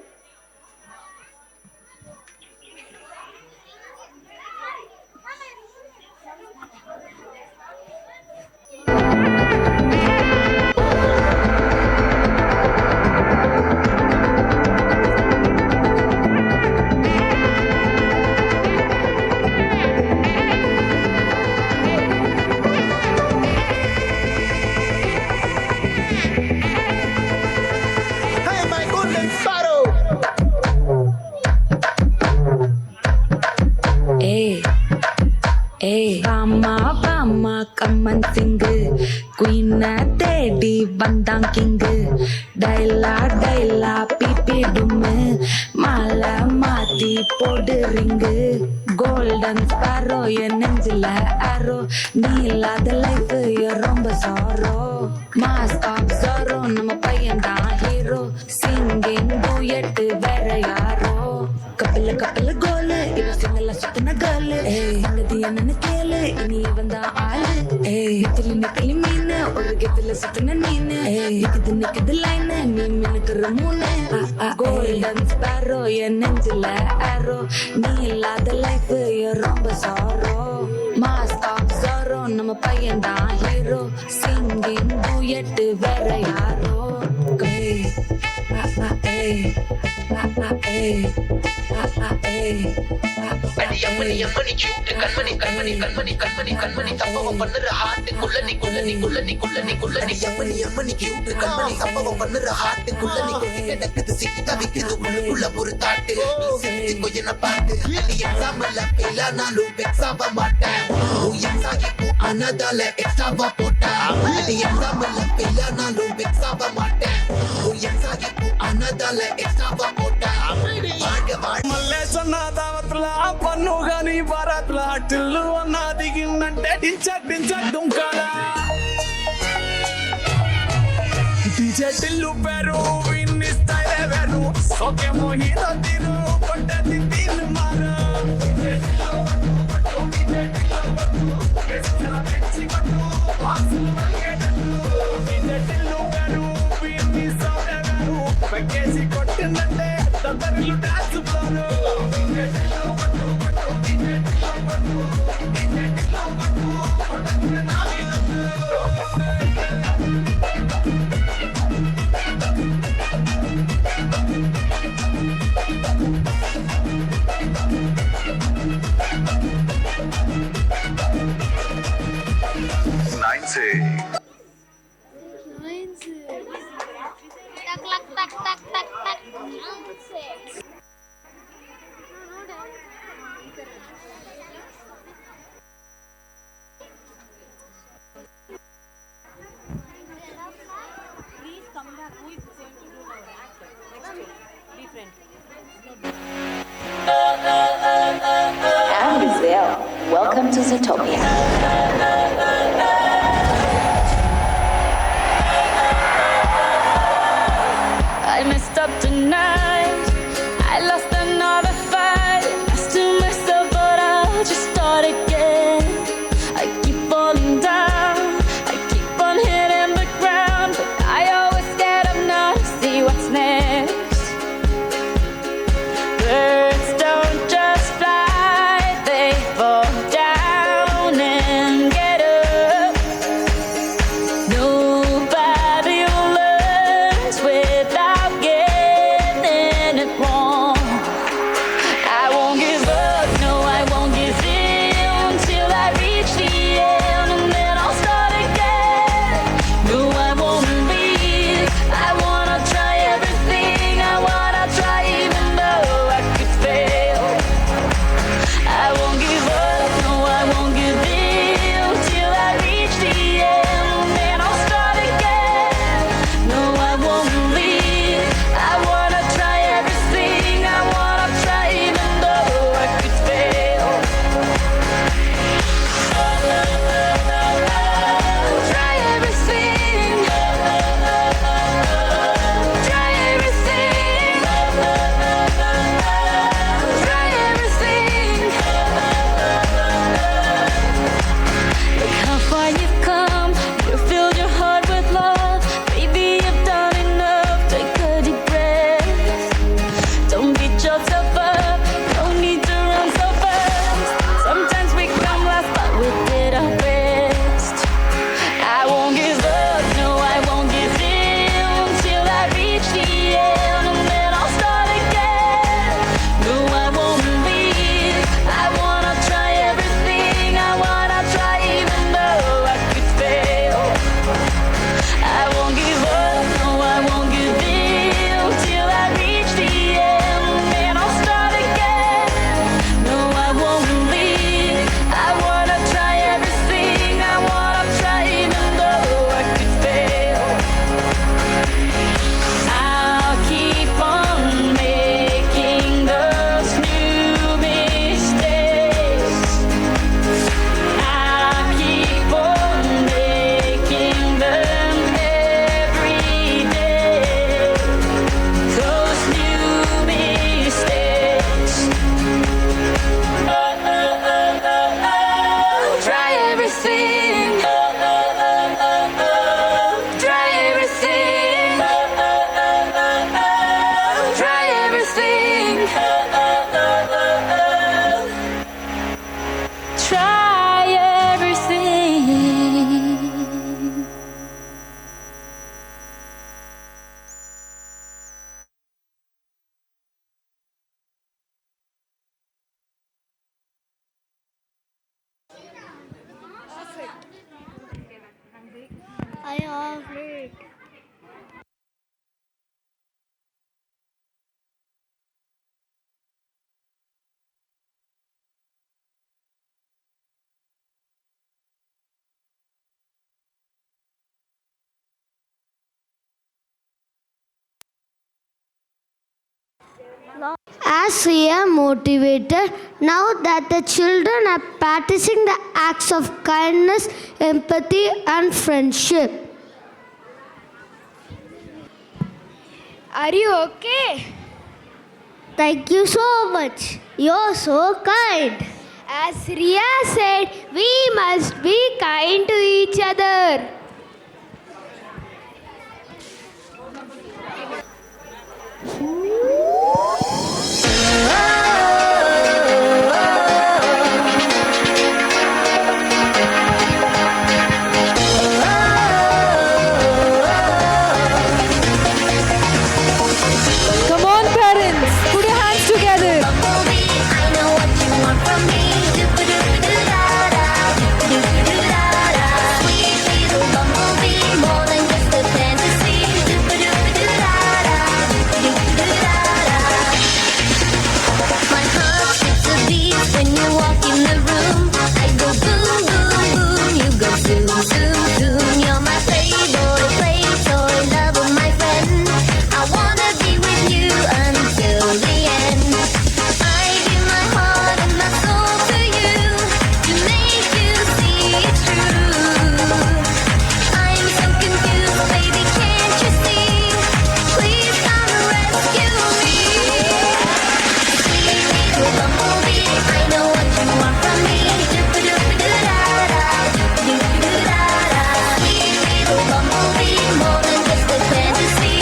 Hey, my golden sparrow! Rama Bama come on சிங்கு queen தேடி வந்தான் king டைலா டைலா BP டும்மு மாலை மாத்தி போடு ring golden sparrow என் நெஞ்சில ஆரோ நீ இல்லாத life ரொம்ப சாரோ மாஸ்க் ஆஃப் சாரோ நம்ம பையன் தான் ஹீரோ சிங்கிங் டூயட் வேற யாரோ கப்பல கப்பல கோலு இவ சிங்கல சுத்தின கேர்ளு சங்கதி என்னன்னு கேளு இனி இவன் தான் ஆளு நெத்திலி நெத்திலி மீனு ஒரு கெத்துல சுத்தின நீனு நிக்குது நிக்குது லைனு நீ மினுக்குற மூணு கோல்டன் ஸ்பாரோ என் நெஞ்சில ஆரோ நீ இல்லாத லைஃப் ரொம்ப சாரோ மாஸ்க் ஆஃப் சாரோ நம்ம பையன் தான் ஹீரோ சிங்கிங் டூயட் வேற யாரோ அம்மணி கியூட் கண்மணி கண்மணி கண்மணி கண்மணி கண்மணி சம்பவம் பண்ணுற ஹார்ட்டுக்குள்ள நீ குள்ள நீ குள்ள நீ குள்ள நீ குள்ள நீ அம்மணி கியூட் கண்மணி சம்பவம் பண்ணுற ஹார்ட்டுக்குள்ள நீ கொட்டி கிடக்குது சிக்கி தவிக்குது உள்ளுக்குள்ள ஒரு தாட்டு நீ செஞ்சு கொய்யன பாட்டு நீ எக்ஸாம்ல ஃபெயில் ஆனாலும் வெக்ஸ் ஆக மாட்டேன் எக்ஸாகிப்போ ஆனதால எக்ஸ்ட்ராவா போட்டா நீ எக்ஸாம்ல ஃபெயில் ஆனாலும் வெக்ஸ் ஆக மாட்டேன் எக்ஸாகிப்போ ஆனதால எக்ஸ்ட்ராவா போட்டா வாழ்க வாழ் మల్లె సన్నాదావత్ల పన్ను గాని భారత్ల టిల్లు అన్న దిగినంటే టించ దుంకాల డీజే టిల్లు పేరు విన్ని స్టైల్ వేరు సోకే మోహిత తీరు పట్టది తీన్ మారు పెక్కేసి కొట్టిందంటే తొందరలు dance floor And Brazil, welcome to Zootopia. I messed up tonight. I lost another fight. Lost to myself, but I'll just start again. I keep falling down. I keep on hitting the ground, but I always get up now to see what's next. Birds don't just fly, they fall down and get up. Nobody learns without getting it wrong. I won't give up, no, I won't give in till I reach the end, and then I'll start again. No, I won't leave. I wanna try everything. I have it. As we are motivated, now that the children are practicing the acts of kindness, empathy, and friendship. Are you okay? Thank you so much. You're so kind. As Ria said, we must be kind to each other. Come on, parents, put your hands together. I know what you want from me. Sweet little bumblebee, more than just a fantasy. My heart skips a beat when you walk in the room. I go boom, boom, boom. You go zoom, zoom, zoom. You're my playboy, play toy, love of my friend. I wanna be with you until the end. I give my heart and my soul to you to make you see it's true. I'm so confused, baby, can't you see? Please come and rescue me. Sweet little bumblebee, I know what you want from me. Sweet little bumblebee, more than just a fantasy.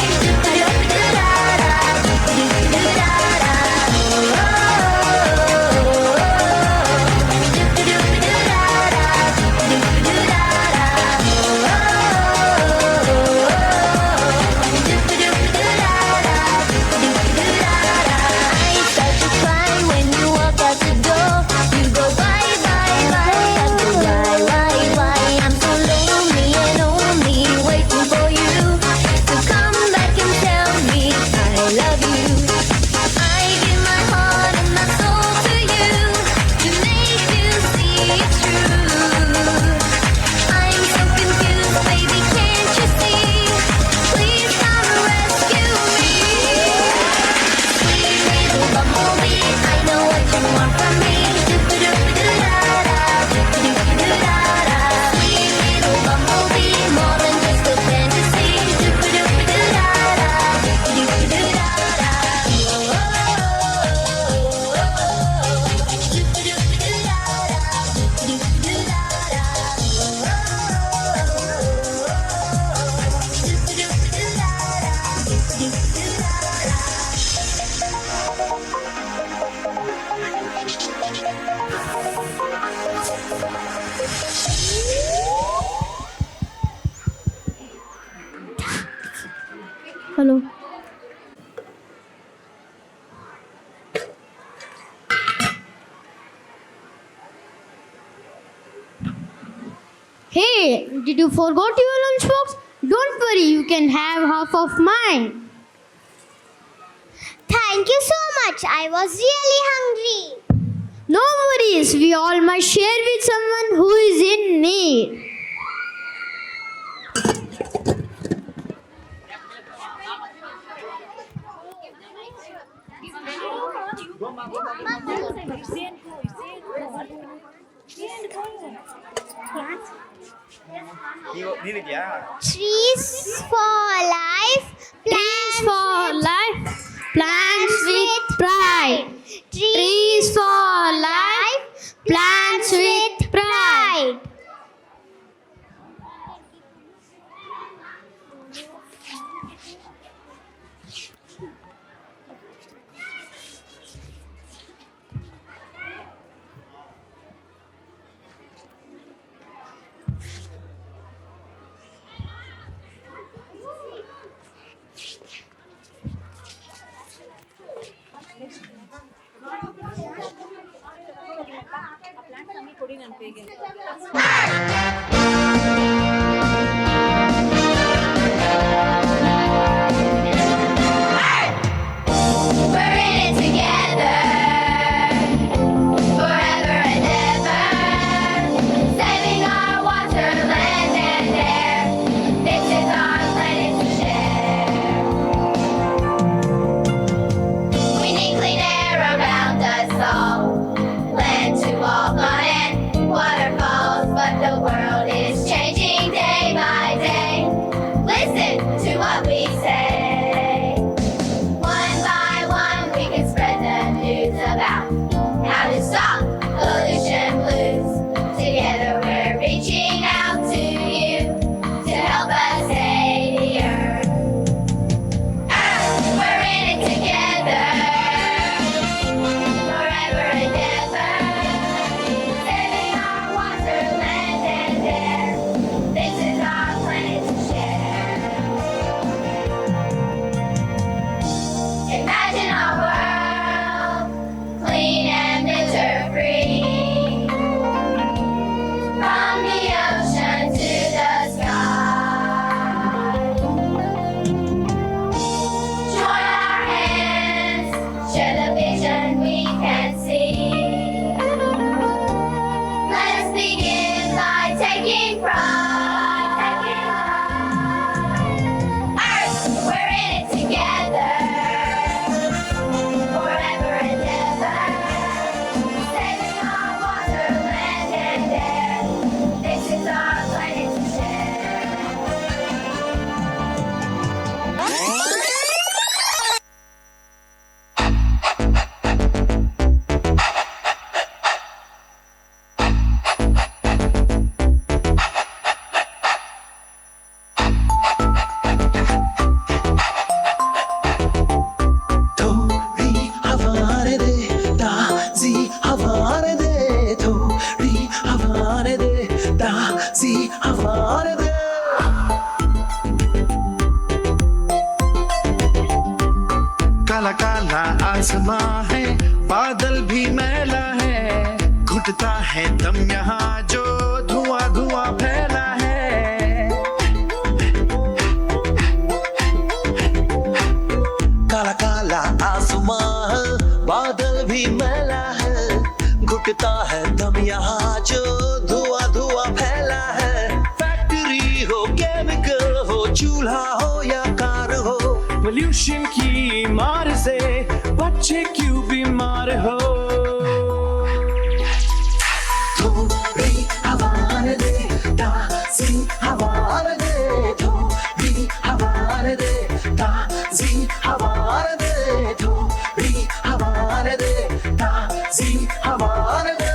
I start to cry when you walk out the door. You go bye, bye, bye. I go why? I'm so lonely and only waiting for you to come back and tell me I love you. I give my heart and my soul to you to make you see it's true. I'm so confused, baby, can't you see? Please come and rescue me. Sweet little bumblebee, I know what you want from me. Sweet little bumblebee, more than just a fantasy. Hello. Hey, did you forget your lunchbox? Don't worry, you can have half of mine. Thank you so much. I was really hungry. No worries, we all must share with someone who is in need. Trees for life, plants for life, plants with pride. Trees for life, plants with pride. काला काला आसमां है, बादल भी मैला है, घुटता है दम यहाँ जो धुआं धुआं फैला है। काला काला आसमां है, बादल भी मैला है, घुटता है दम यहाँ जो धुआं धुआं फैला है। फैक्ट्री हो, केमिकल हो, चूल्हा हो या कार हो, पोल्यूशन की मार से बच्चे क्यों बीमार हो। थोड़ी हवा दे, ताज़ी हवा दे, थोड़ी हवा दे, ताज़ी हवा दे, थोड़ी हवा दे, ताज़ी हवा दे।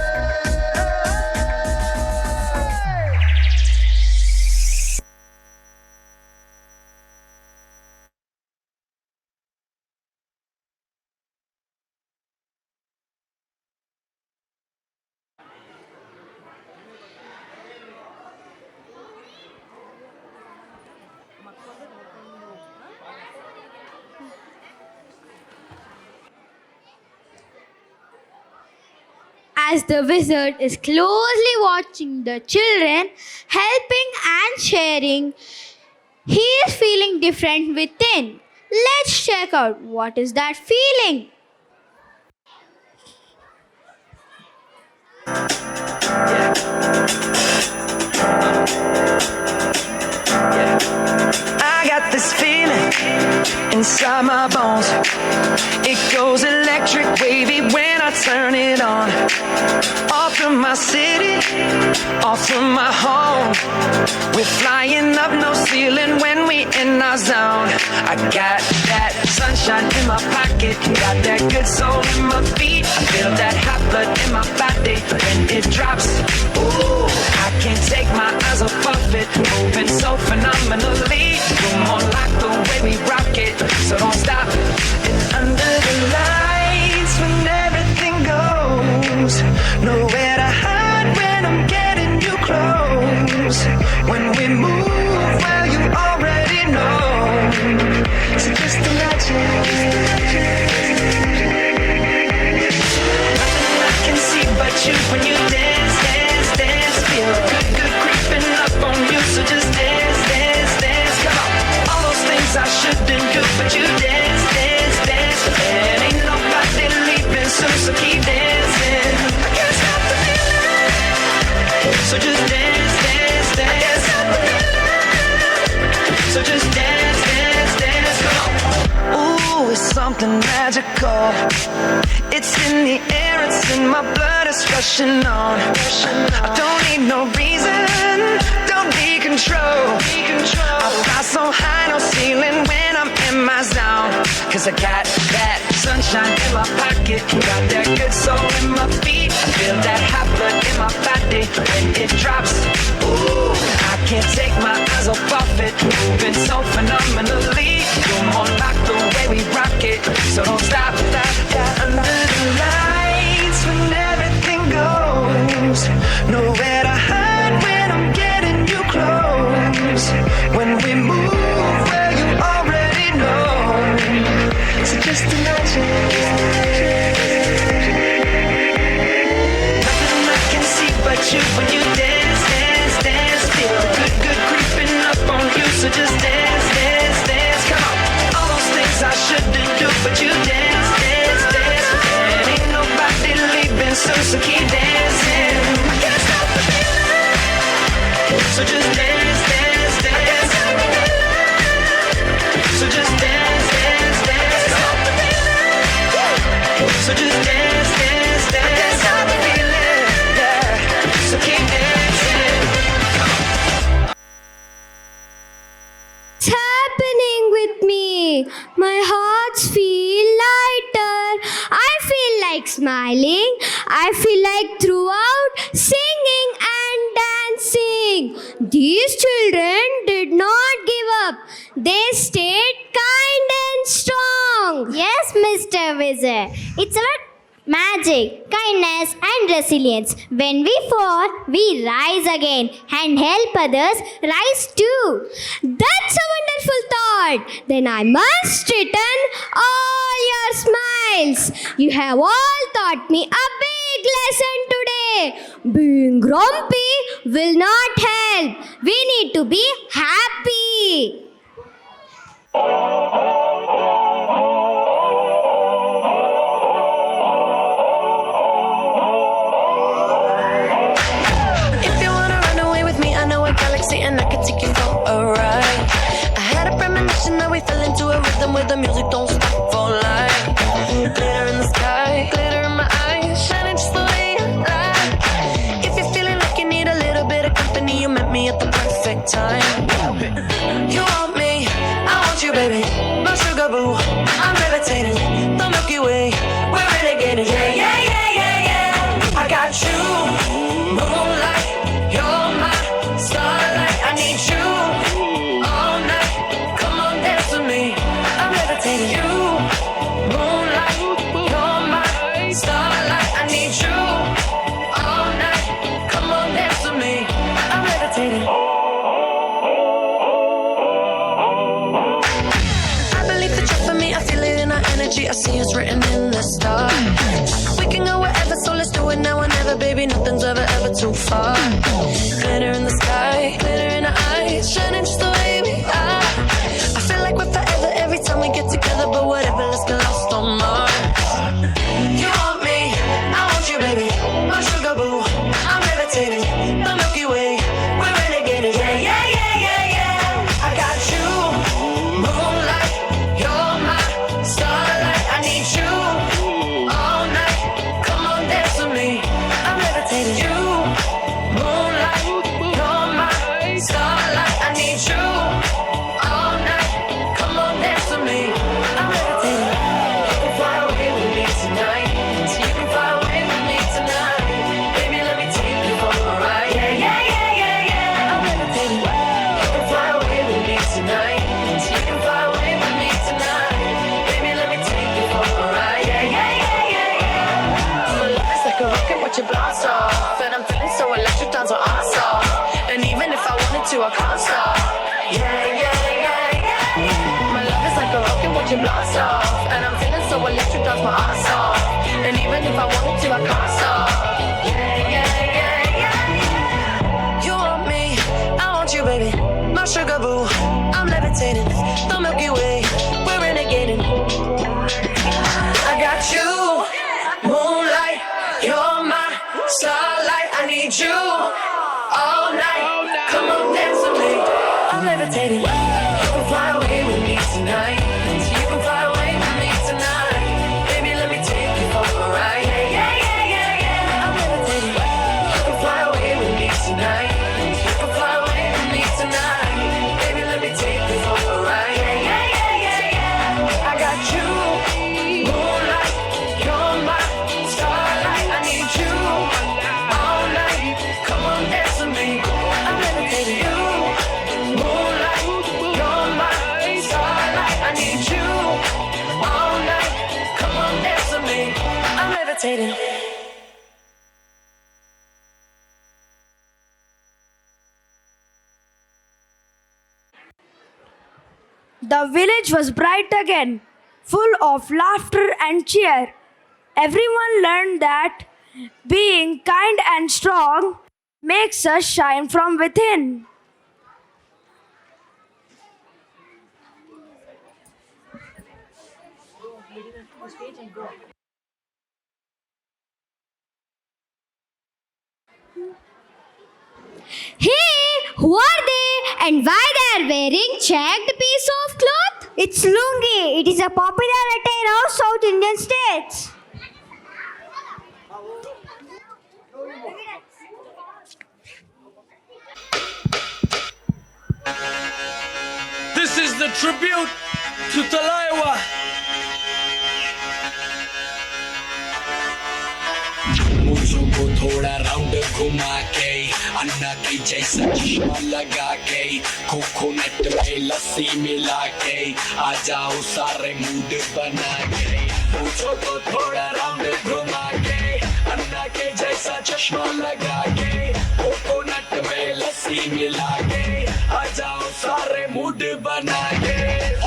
As the wizard is closely watching the children, helping and sharing, he is feeling different within. Let's check out what is that feeling. I got this feeling inside my bones. It goes electric wavy when I turn it on. Off from my city, off from my home. We're flying up no ceiling when we in our zone. I got that sunshine in my pocket, got that good soul in my feet. I feel that hot blood in my body when it drops. Ooh, I can't take my eyes off of it, moving so phenomenally. You're more like the way we rock it, so don't stop. And under the lights when everything goes, nowhere to hide when I'm getting you close. When we move, well you already know. So just imagine. Nothing I can see but you when you dance, dance, dance. Feel good, good creeping up on you, so just dance, dance, dance. Come on, all those things I shouldn't do, but you dance, dance, dance. And ain't nobody leaving soon, so keep dancing. I can't stop the feeling, so just dance, dance, dance. I can't stop the feeling, so just dance, dance, dance. Come on. Ooh, it's something magical. It's in the air, it's in my blood, it's rushing on. I don't need no reason, don't need control. I fly so high, no ceiling when I'm in my zone. Cause I got that sunshine in my pocket, got that good soul in my feet. I feel that hot blood in my body when it drops. Ooh, I can't take my eyes off of it, moving so phenomenally. You're more like the way we rock it, so don't stop. Under the lights when everything goes, nowhere to hide when I'm getting you close. When we move, well you already know. So just imagine. Nothing I can see but you when you dance, dance, dance. Feel good, good creeping up on you, so just dance, dance, dance. Come on, all those things I shouldn't do, but you dance, dance, dance. And ain't nobody leaving soon, so keep dancing. I can't stop the feeling, so just dance, dance, dance. I can't stop the feeling, so just dance, dance, dance. Stop the feeling, so just dance, dance, dance. I can't stop the feeling, yeah, so keep dancing. What's happening with me? My hearts feel lighter. I feel like smiling. I feel like throughout singing and dancing. These children did not give up. They stayed kind and strong. Yes, Mr. Wizard. It's our magic, kindness, and resilience. When we fall, we rise again and help others rise too. That's a wonderful thought. Then I must return all your smiles. You have all taught me a big lesson today. Being grumpy will not help. We need to be happy. If you wanna run away with me, I know a galaxy and I can take you for a ride. I had a premonition that we fell into a rhythm where the music don't stop for life. Glitter in the sky, glitter in my eyes, shining just the way you like. If you're feeling like you need a little bit of company, you met me at the perfect time. You want me, I want you, baby. My sugar boo, I'm levitating. The Milky Way, we're renegading. Yeah, yeah, yeah, yeah, yeah. I got you, moonlight. You're my starlight. I need you all night. Come on, dance with me. I'm levitating. You, moonlight. You're my starlight. I need you all night. Come on, dance with me. I'm levitating. I feel it in our energy, I see it's written in the stars. We can go wherever, so let's do it now or never, baby, nothing's ever too far. Glitter in the sky, glitter in our eyes, shining just the way we are. I feel like we're forever every time we get together, but whatever, let's get lost on Mars. You want me, I want you, baby, my sugar boo, I'm levitating, the Milky Way, we're renegading, yeah, yeah, yeah, yeah, yeah. I got you, moonlight. Starlight, I need you all night. Come on, dance with me. I'm levitating. You, moonlight, you're my starlight. I need you all night. Come on, dance with me. I'm levitating. You can fly away with me tonight. You can fly away with me tonight. Baby, let me take you for a ride. Yeah, yeah, yeah, yeah, yeah. I'm levitating. You can fly away with me tonight. You can fly away with me tonight. Watch it blast off, and I'm feeling so electric, dance on off. And even if I wanted to, I can't stop. Yeah, yeah, yeah, yeah. My love is like a rocket, watch it blast off, and I'm feeling so electric, dance my ass off. And even if I wanted to, I can't stop. Yeah, yeah, yeah, yeah. You want me, I want you, baby. My sugar boo, I'm levitating. The Milky Way, we're renegading. I got you, moonlight. You're my starlight, I need you all night. Come on, dance with me. I'm levitating. You can fly away with me tonight. You can fly away with me tonight. Baby, let me take you for a ride. Yeah, yeah, yeah, yeah, yeah. I'm levitating. You can fly away with me tonight. You can fly away with me tonight. Baby, let me take you for a ride. Yeah, yeah, yeah, yeah, yeah. I got you, moonlight. You're my starlight. I need you all night. Come on, dance with me. I'm levitating. You, moonlight. You're my starlight. I need you all night. Come on, dance with me. I'm levitating. The village was bright again, full of laughter and cheer. Everyone learned that being kind and strong makes us shine from within. Hey, who are they and why they are wearing checked piece of cloth? It's lungi. It is a popular attire of South Indian states. This is the tribute to Talaiwa. मुझको थोड़ा round घुमा के अन्ना की जैसा चश्मा लगा के coconut में लस्सी मिला के आ जाओ सारे मूड बना के मुझको थोड़ा राउंड घुमा चश्मा लगा के कोकोनट में लस्सी मिला के आ जाओ सारे मूड बना के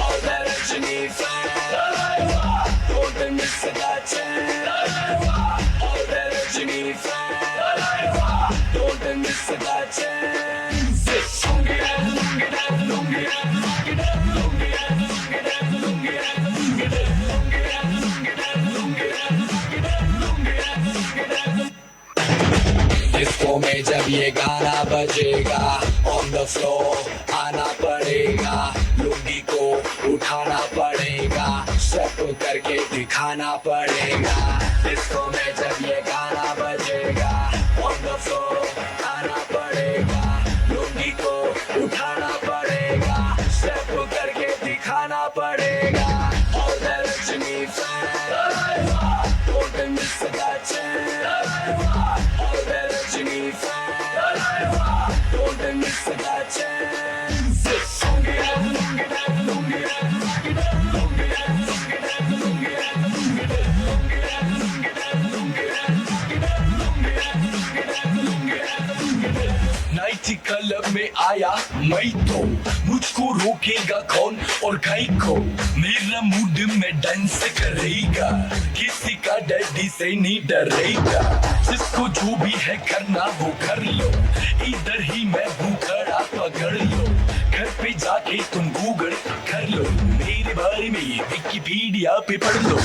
और Rajni fan don't miss that chance और Rajni fan don't miss that chance disco में जब ये गाना बजेगा ऑन द फ्लोर आना पड़ेगा लुंगी को उठाना पड़ेगा स्टेप करके दिखाना पड़ेगा डिस्को में जब ये गाना बजेगा ऑन द फ्लोर आना पड़ेगा लुंगी को उठाना पड़ेगा स्टेप करके दिखाना पड़ेगा और Rajni fan don't miss that chance और Rajni fan don't miss that chance नाइटी क्लब में आया मैं तो मुझको रोकेगा कौन और काई को मेरा मूड में डांस करेगा किसी का डैडी से नहीं डरेगा जिसको जो भी है करना वो कर लो इधर ही मैं भूखड़ा पकड़ लो घर पे जाके तुम गूगल कर लो मेरे बारे में विकिपीडिया पे पढ़ लो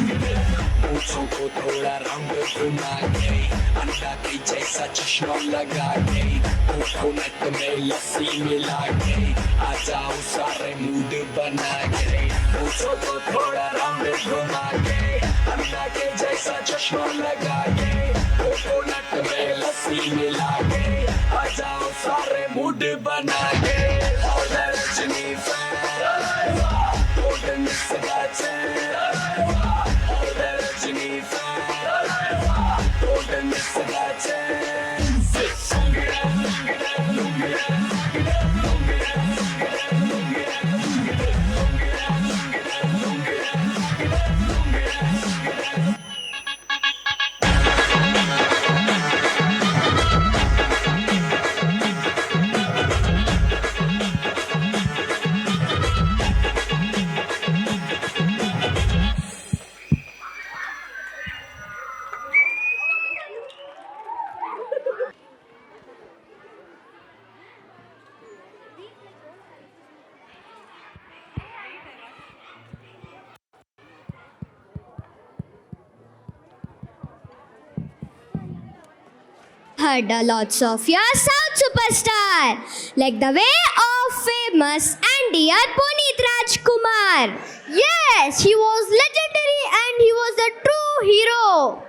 मूंछों को थोड़ा राउंड घुमा के अंडा के जैसा चश्मा लगा के कोकोनट में लस्सी मिला के आ जाओ सारे मूड बना के मूंछों को थोड़ा राउंड घुमा के अंडा के जैसा चश्मा लगा के कोकोनट में लस्सी मिला के आ जाओ सारे मूड बना के और Rajni fan don't miss that chance और Rajni fan don't miss that chance Heard a lots of your South superstar, like the way of famous and dear Puneet Rajkumar. Yes, he was legendary and he was a true hero.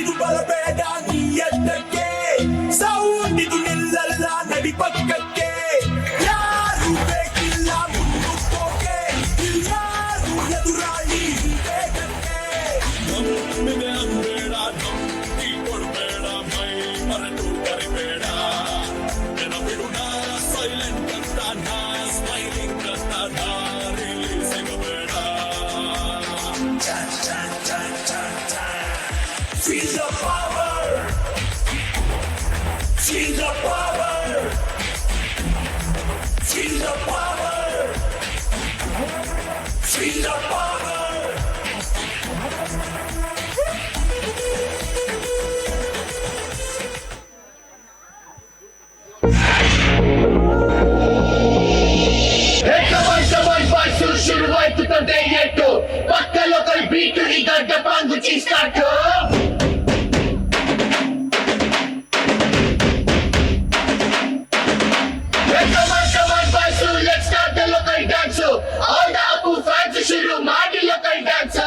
ಇದು ಬಲಬೇಡ ನೀ ಎದ್ದಕ್ಕೆ sound ಇದು ನಿಲ್ಲಲ್ಲ ನಡಿ ಪಕ್ಕಕ್ಕೆ ಯಾರು ಬೇಕಿಲ್ಲ ಮುನ್ನುಗ್ಗೋಕೆ ಯಾರು ಎದುರಾಳಿ ಬೇಕಕ್ಕೆ ನಮ್ಮಿದೆ ಅನ್ಬೇಡ ನಂಬಿ ಕೊಡ್ಬೇಡ ಮೈ ಮರೆತು ಕರಿಬೇಡ ನೆನಪಿಡುಣ ಸೈಲೆಂಟ್ ಅಂತ ನಾ ಸ್ಮೈಲಿಂಗ್ ಅಂತ ದಾರಿಲಿ ಸಿಗಬೇಡ Feel the power. Feel the power. Feel the power. Feel the power. start, yo. Hey, come on, boys, so let's start the local dance. All the Apu fans shuru maadi local dance.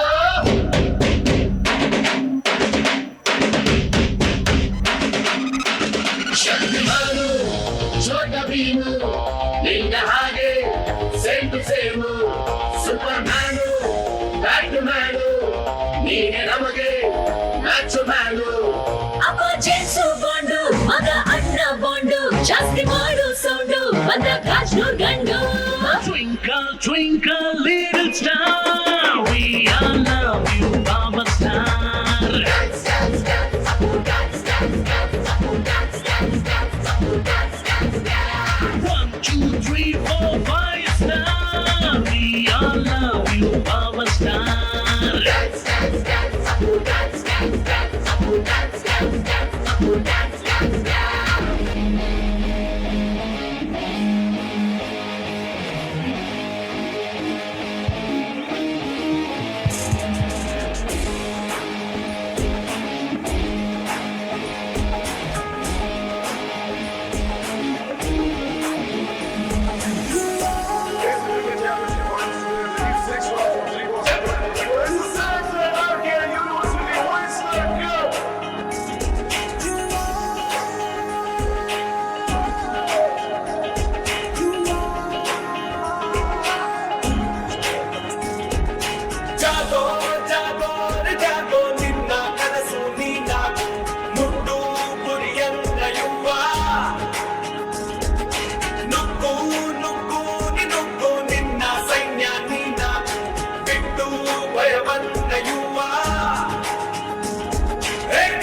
ಶಕ್ತಿಮಾನು ಛೋಟ Bheem ನಿನ್ನ ಹಾಗೆ same to same superman batman ನೀನೆ ನಮಗೆ match man ಅಪ್ಪ ಜೇನ್ಸು bond ಮಗ ಅಣ್ಣ bond ಜಾಸ್ತಿ ಮಾಡು sound ಬಂದ ಕಾಶ್ನೂರ್ ಗಂಡು Twinkle, twinkle, little star, we all love you, Baba Star. Dance, dance, dance, Apu dance, dance, dance, Apu dance, dance, dance, Apu dance, dance, dance. 1, 2, 3, 4, 5 star, we all love you, Baba Star. Dance, dance, dance, Apu dance, dance, dance, Apu dance, dance, dance, Apu dance, dance, dance. Jago Jago Jago ನಿನ್ನ ಕನಸು ನೀನ ಮುಟ್ಟು ಗುರಿಯನ್ನ ಯುವ ನುಗ್ಗು ನುಗ್ಗು ನುಗ್ಗು ನಿನ್ನ ಸೈನ್ಯ ನೀನ ಬಿಟ್ಟು ಭಯವನ್ನ ಯುವ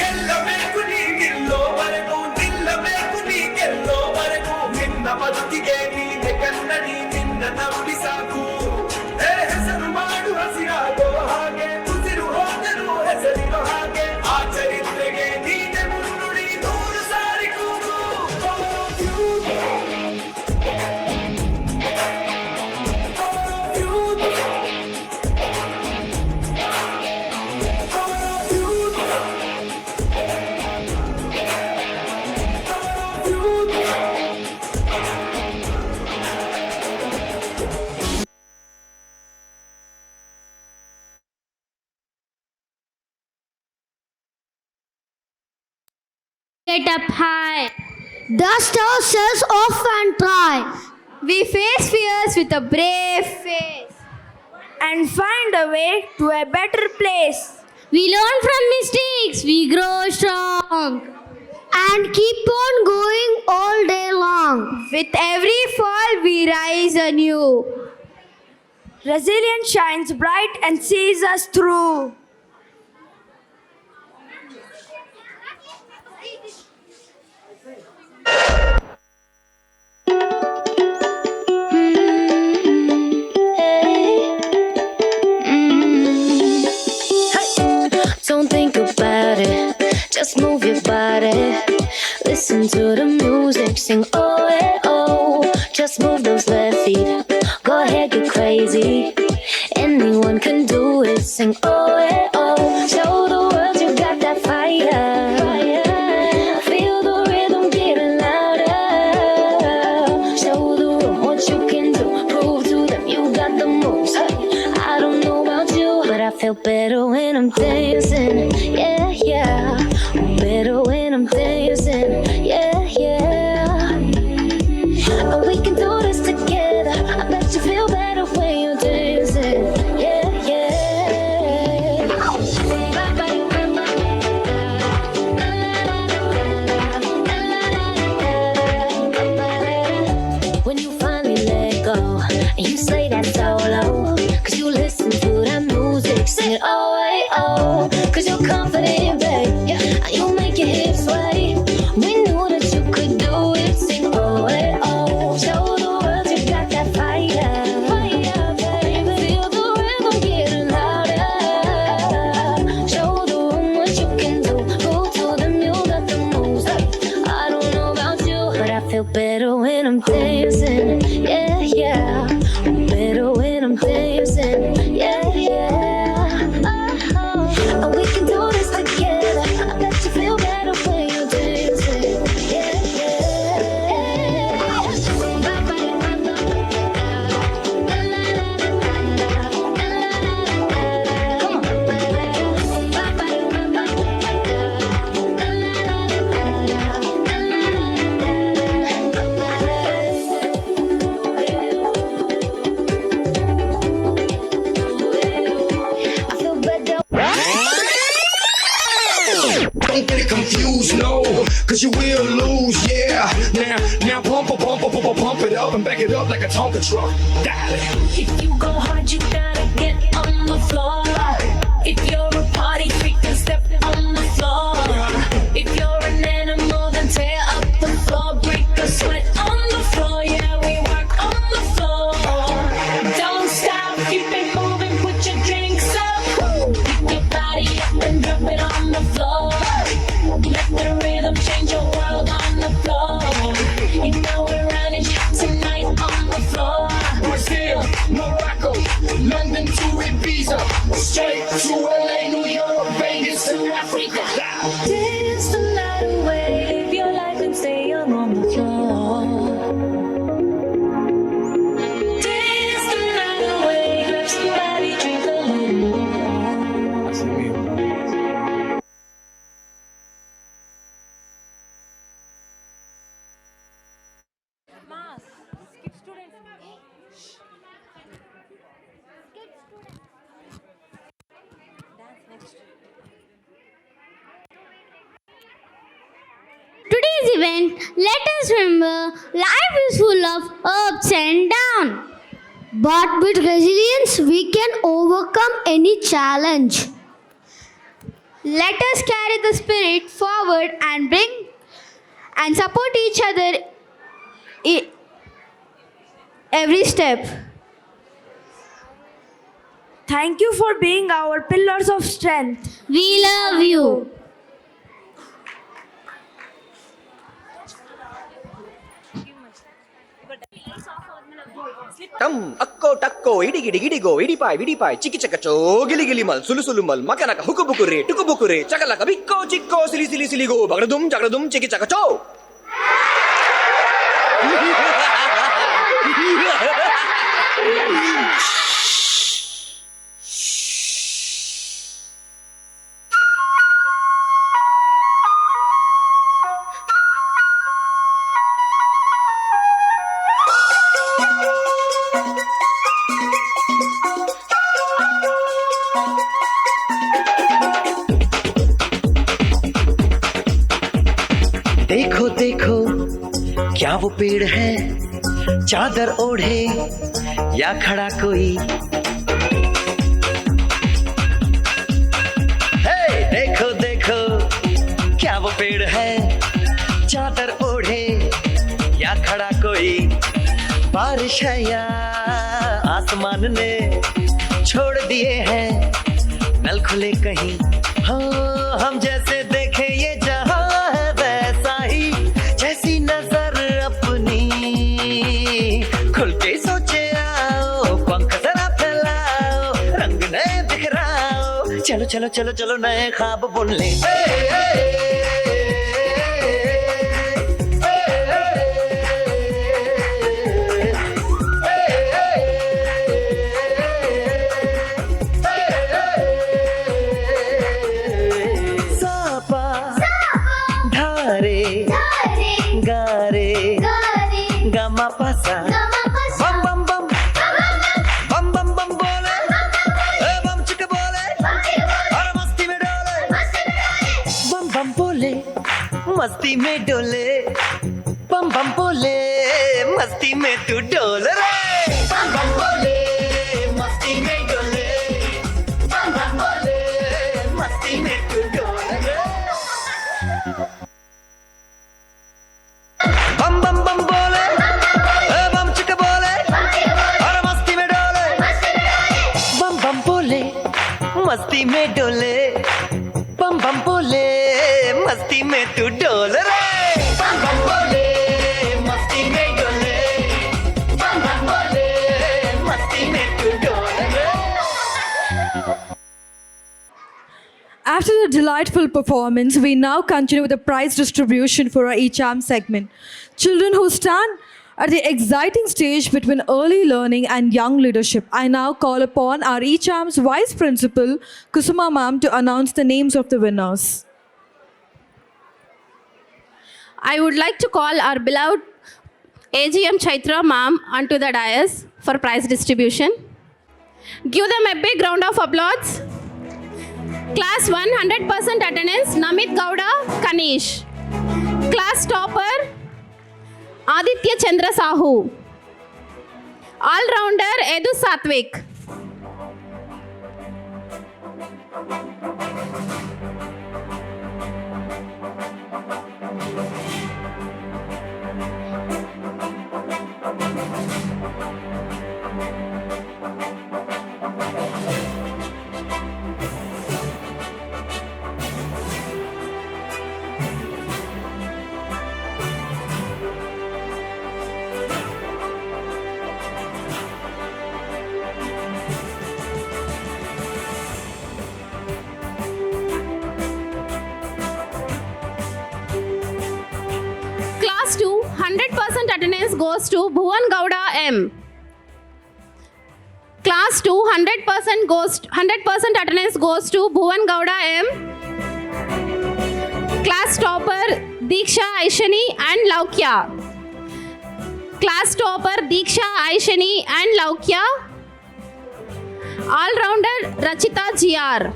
ಗೆಲ್ಲಬೇಕು ನೀ ಗೆಲ್ಲೋವರೆಗೂ ನಿಲ್ಲಬೇಕು ನೀ ಗೆಲ್ಲೋವರೆಗೂ ನಿನ್ನ ಬದುಕಿಗೆ ನೀನೆ ಕನ್ನಡಿ ನಿನ್ನ ನಂಬಿ ಸಾಕು ಹೆಸರು ಮಾಡು ಹಸಿರಾಗೋ ಹಾಗೆ ಉಸಿರು ಹೋದರು ಹೆಸರಿರೋ ಹಾಗೆ ಆ ಚರಿತ್ರೆಗೆ ನೀನೆ ಮುನ್ನುಡಿ 100 ಸಾರಿ ಕೂಗು Get up high. Dust ourselves off and try. We face fears with a brave face and find a way to a better place. We learn from mistakes, we grow strong, and keep on going all day long. With every fall, we rise anew. Resilience shines bright and sees us through. Don't think about it, just move your body. Listen to the music, sing oh eh oh. Just move those left feet, go ahead get crazy. Anyone can do it, sing oh eh oh. Show the world you got that fire. Feel the rhythm getting louder. Show the room what you can do, prove to them you got the moves. I don't know about you, but I feel better when I'm dancing. Yeah, yeah. Better when I'm dancing. Yeah, yeah. And we can do this together. I bet you feel better when you're dancing. Yeah, yeah. When you finally let go and you say that solo, 'cause you listen to that music, sing it oh, hey, oh. 'Cause you're confident, babe. And you make your hips sway. We knew that you could do it, sing oh, hey, oh. Show the world you got that fire, fire, baby. Feel the rhythm getting louder. Show the room what you can do. Prove to them you got the moves. I don't know about you, but I feel better when I'm dancing. Yeah, yeah. Better when I'm dancing. Yeah, yeah. Oh, oh. And we can do Don't get it confused, no, cause you will lose, yeah. Now pump it up and back it up like a Tonka truck. Dale. If you go hard, you gotta get on the floor. If you're a party freak, then step on the floor. If you're an animal, then tear up the floor. Break a sweat on the floor, yeah, we work on the floor. Don't stop, keep it moving, put your drinks up. Pick your body up and drop it on the floor. Let the rhythm change your world on the floor. You know we're running tonight on the floor. Brazil, Morocco, London to Ibiza, straight to LA, New York, Vegas to Africa. Dance the night away, live your life and stay young on the floor. Dance the night away, grab somebody, drink a little more. Today's event, let us remember life is full of ups and downs. But with resilience, we can overcome any challenge. Let us carry the spirit forward and bring and support each other every step. Thank you for being our pillars of strength. We love you. ಟಮ್ ಅಕ್ಕೋ ಟಕ್ಕೋ ಇಡಿಗಿಡಿ ಗಿಡಿಗೋ ಇಡಿಪಾಯ್ ವಿಡಿಪಾಯ್ ಚಿಕ್ಕಿ ಚಕಚೋ ಗಿಲಿ ಗಿಲಿ ಮಲ್ ಸುಲು ಸುಲು ಮಲ್ ಮಕನಕ ಹುಕು ಬುಕುರಿ ಟುಕು ಬುಕುರಿ ಚಕಲಕ ಬಿಕ್ಕೋ ಚಿಕ್ಕೋ ಸಿಲಿ ಸಿಲಿ ಸಿಲಿಗೋ ಬಗಡದುಂ ಜಗಡದುಂ ಚಿಕ್ಕಿ ಚಕಚೋ. देखो देखो क्या वो पेड़ है, चादर ओढ़े या खड़ा कोई. हे देखो देखो क्या वो पेड़ है, चादर ओढ़े या खड़ा कोई. बारिश है या आसमान ने छोड़ दिए हैं नल खुले कहीं. हाँ हम जैसे देखे ये जहां है वैसा ही, जैसी नजर अपनी खुल के सोचे आओ, पंख जरा फैलाओ, रंग नए बिखराओ. चलो चलो चलो चलो नए ख्वाब बुन ले. बम बम बम बम बम बम बोले, बम चिक बोले, और मस्ती में डोले. बम बम बोले मस्ती में डोले, बम बम बोले मस्ती में तू डोल रे. बम बम बोले मस्ती में डोले, बम बम बोले मस्ती में तू डोल रे. बम बम बम बोले, बम चिक बोले, और मस्ती में डोले. बम बम बोले मस्ती में डोले, बम बम बोले मस्ती में तू डोल रे. बम बम बोले मस्ती में डोले, बम बम बोले मस्ती में तू डोल रे. After the delightful performance, we now continue with the prize distribution for our eCharm segment. Children who stand at the exciting stage between early learning and young leadership. I now call upon our eCharm's Vice Principal, Kusuma Ma'am, to announce the names of the winners. I would like to call our beloved AGM Chaitra Ma'am onto the dais for prize distribution. Give them a big round of applause. Class 1 100% attendance Namit Gowda Kanish. Class topper Aditya Chandra Sahu. All rounder Edu Satvik. Class 2 100% attendance goes to Bhuvan Gowda M. Class 2 100% attendance goes to Bhuvan Gowda M. Class topper Diksha Aishani and Laukya. Class topper Diksha Aishani and Laukya. All rounder Rachita GR.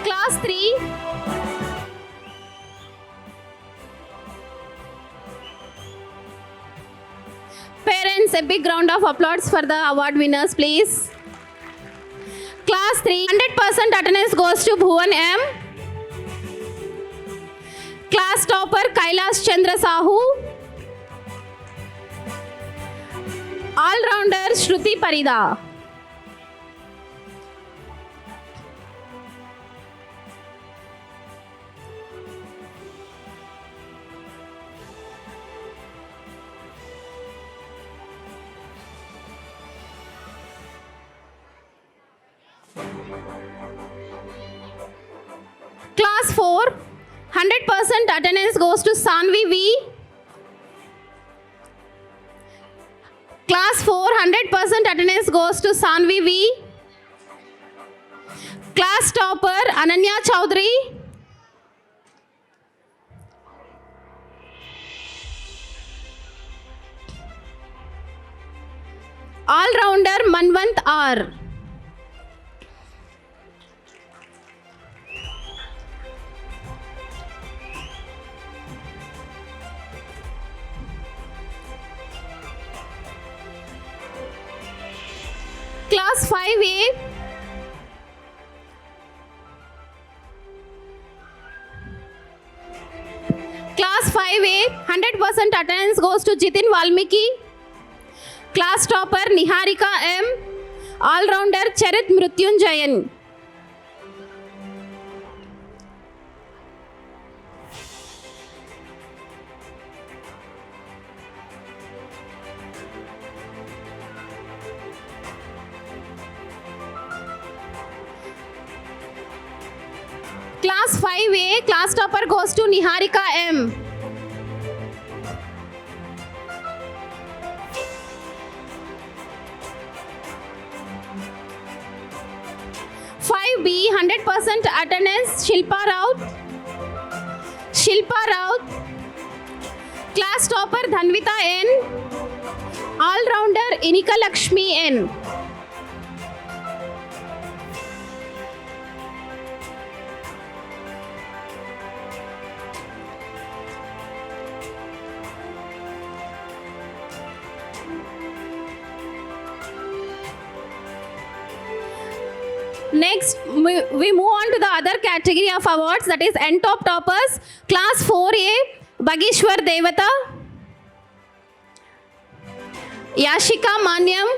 Class 3 Parents, a big round of applause for the award winners, please. Class 3 100% attendance goes to Bhuvan M. Class topper Kailash Chandra Sahu. All rounder Shruti Parida. Class 4 100% attendance goes to Sanvi V. Class 4 100% attendance goes to Sanvi V. Class topper Ananya Chaudhary. All rounder Manvant R. Class 5A Class 5A 100% attendance goes to Jitin Valmiki. Class topper Niharika M. All rounder Charit Mrutyunjayan. Class 5A class topper goes to Niharika M. B 100% attendance Shilpa Raut. Shilpa Raut. Class topper Dhanvita N. All rounder Inika Lakshmi N. Next, we move on to the other category of awards, that is N-Top Toppers. Class 4A, Bagishwar Devata, Yashika Manyam,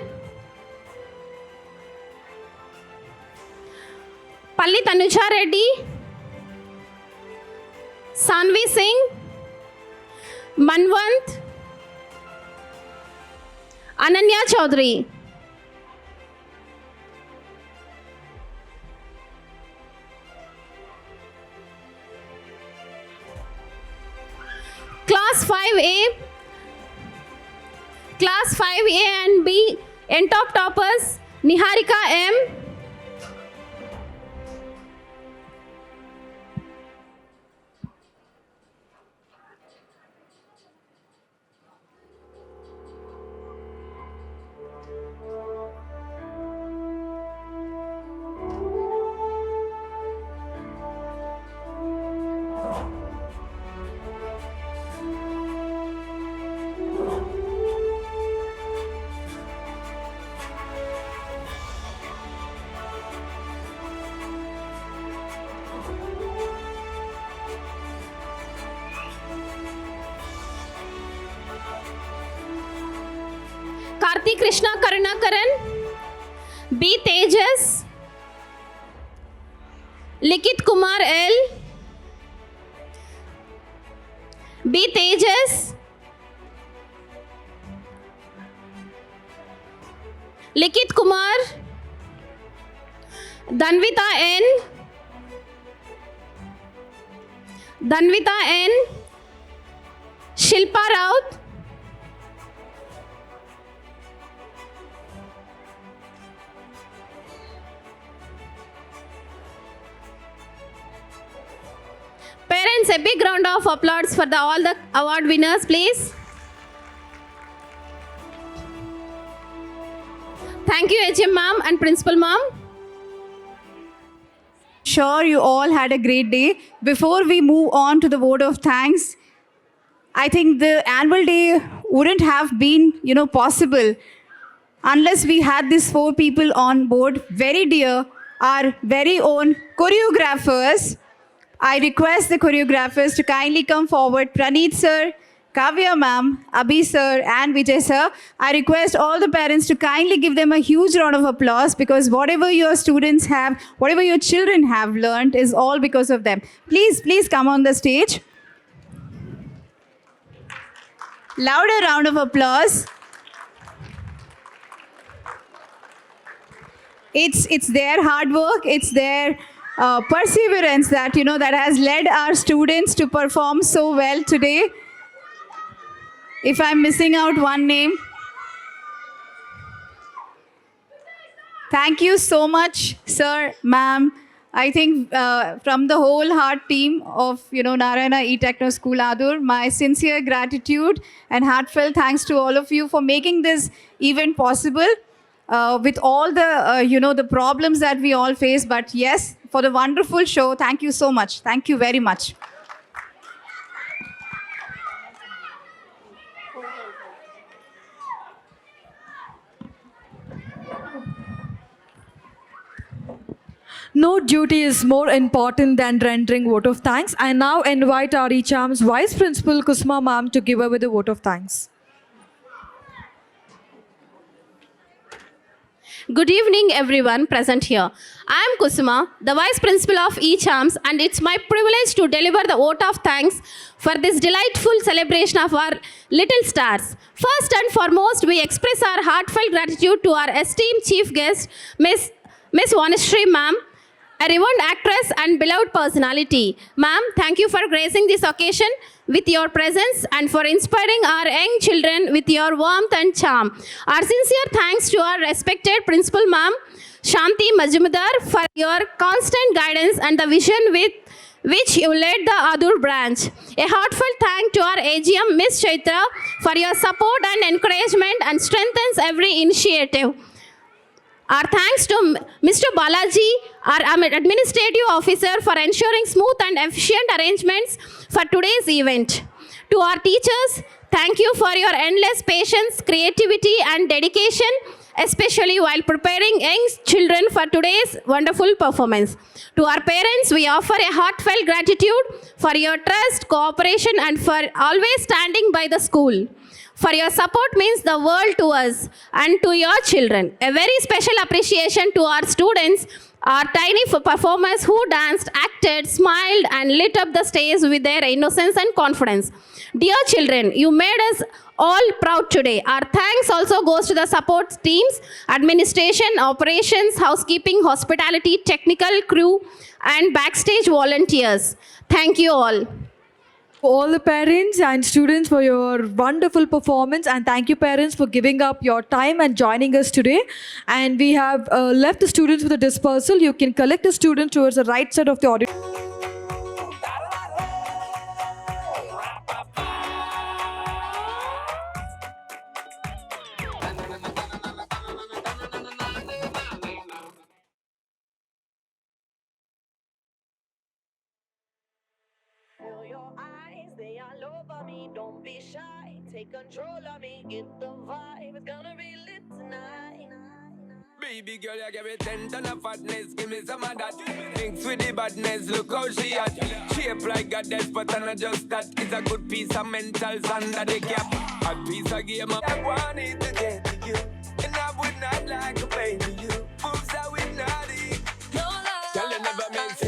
Palli Tanuja Reddy, Sanvi Singh, Manvant, Ananya Chaudhary. Class 5A, NTOP toppers Niharika M, Karthi Krishna Karunakaran, B. Tejas, Likit Kumar L, B. Tejas, Likit Kumar, Danvita N, Danvita N, Shilpa Raut, parents, a big round of applause for all the award winners, please. Thank you, HM ma'am and principal ma'am. Sure, you all had a great day. Before we move on to the vote of thanks, I think the annual day wouldn't have been, possible unless we had these 4 people on board. Very dear, our very own choreographers. I request the choreographers to kindly come forward. Praneeth sir, Kavya ma'am, Abhi sir and Vijay sir. I request all the parents to kindly give them a huge round of applause, because whatever your students have, whatever your children have learned is all because of them. Please come on the stage. Louder round of applause. It's their hard work, it's their perseverance that that has led our students to perform so well today. If I'm missing out one name, thank you so much, sir, ma'am. I think from the whole heart team of Narayana E-Techno School Adur, my sincere gratitude and heartfelt thanks to all of you for making this event possible. With all the the problems that we all face, but yes, for the wonderful show, thank you so much. Thank you very much. No duty is more important than rendering vote of thanks. I now invite our eCharms Vice Principal Kusma ma'am to give away the vote of thanks. Good evening, everyone present here. I am Kusuma, the Vice Principal of eCharms, and it's my privilege to deliver the vote of thanks for this delightful celebration of our little stars. First and foremost, we express our heartfelt gratitude to our esteemed chief guest, Miss Vanishri ma'am, a renowned actress and beloved personality. Ma'am, thank you for gracing this occasion with your presence and for inspiring our young children with your warmth and charm. Our sincere thanks to our respected principal ma'am, Shanti Majumdar, for your constant guidance and the vision with which you led the Adur branch. A heartfelt thank to our AGM, Miss Chaitra, for your support and encouragement and strengthens every initiative. Our thanks to Mr. Balaji, our administrative officer, for ensuring smooth and efficient arrangements for today's event. To our teachers, thank you for your endless patience, creativity and dedication, especially while preparing young children for today's wonderful performance. To our parents, we offer a heartfelt gratitude for your trust, cooperation and for always standing by the school. For your support means the world to us and to your children. A very special appreciation to our students, our tiny performers who danced, acted, smiled and lit up the stage with their innocence and confidence. Dear children, you made us all proud today. Our thanks also goes to the support teams, administration, operations, housekeeping, hospitality, technical crew and backstage volunteers. Thank you all. all the parents and students for your wonderful performance, and thank you parents for giving up your time and joining us today. And we have left the students with a dispersal. You can collect the students towards the right side of the auditorium. Feel your eyes, they all over me. Don't be shy, take control of me. Get the vibe, it's gonna be lit tonight. Baby girl, you give me 10 ton of fatness, give me some of that. Thinks with the badness, look how she at. Shape like a death, but I'm not just that. It's a good piece of mentals under the cap. A piece of game, I wanted to get to you. And I would not like to play to you. Moves that we naughty. Tell you never make sense.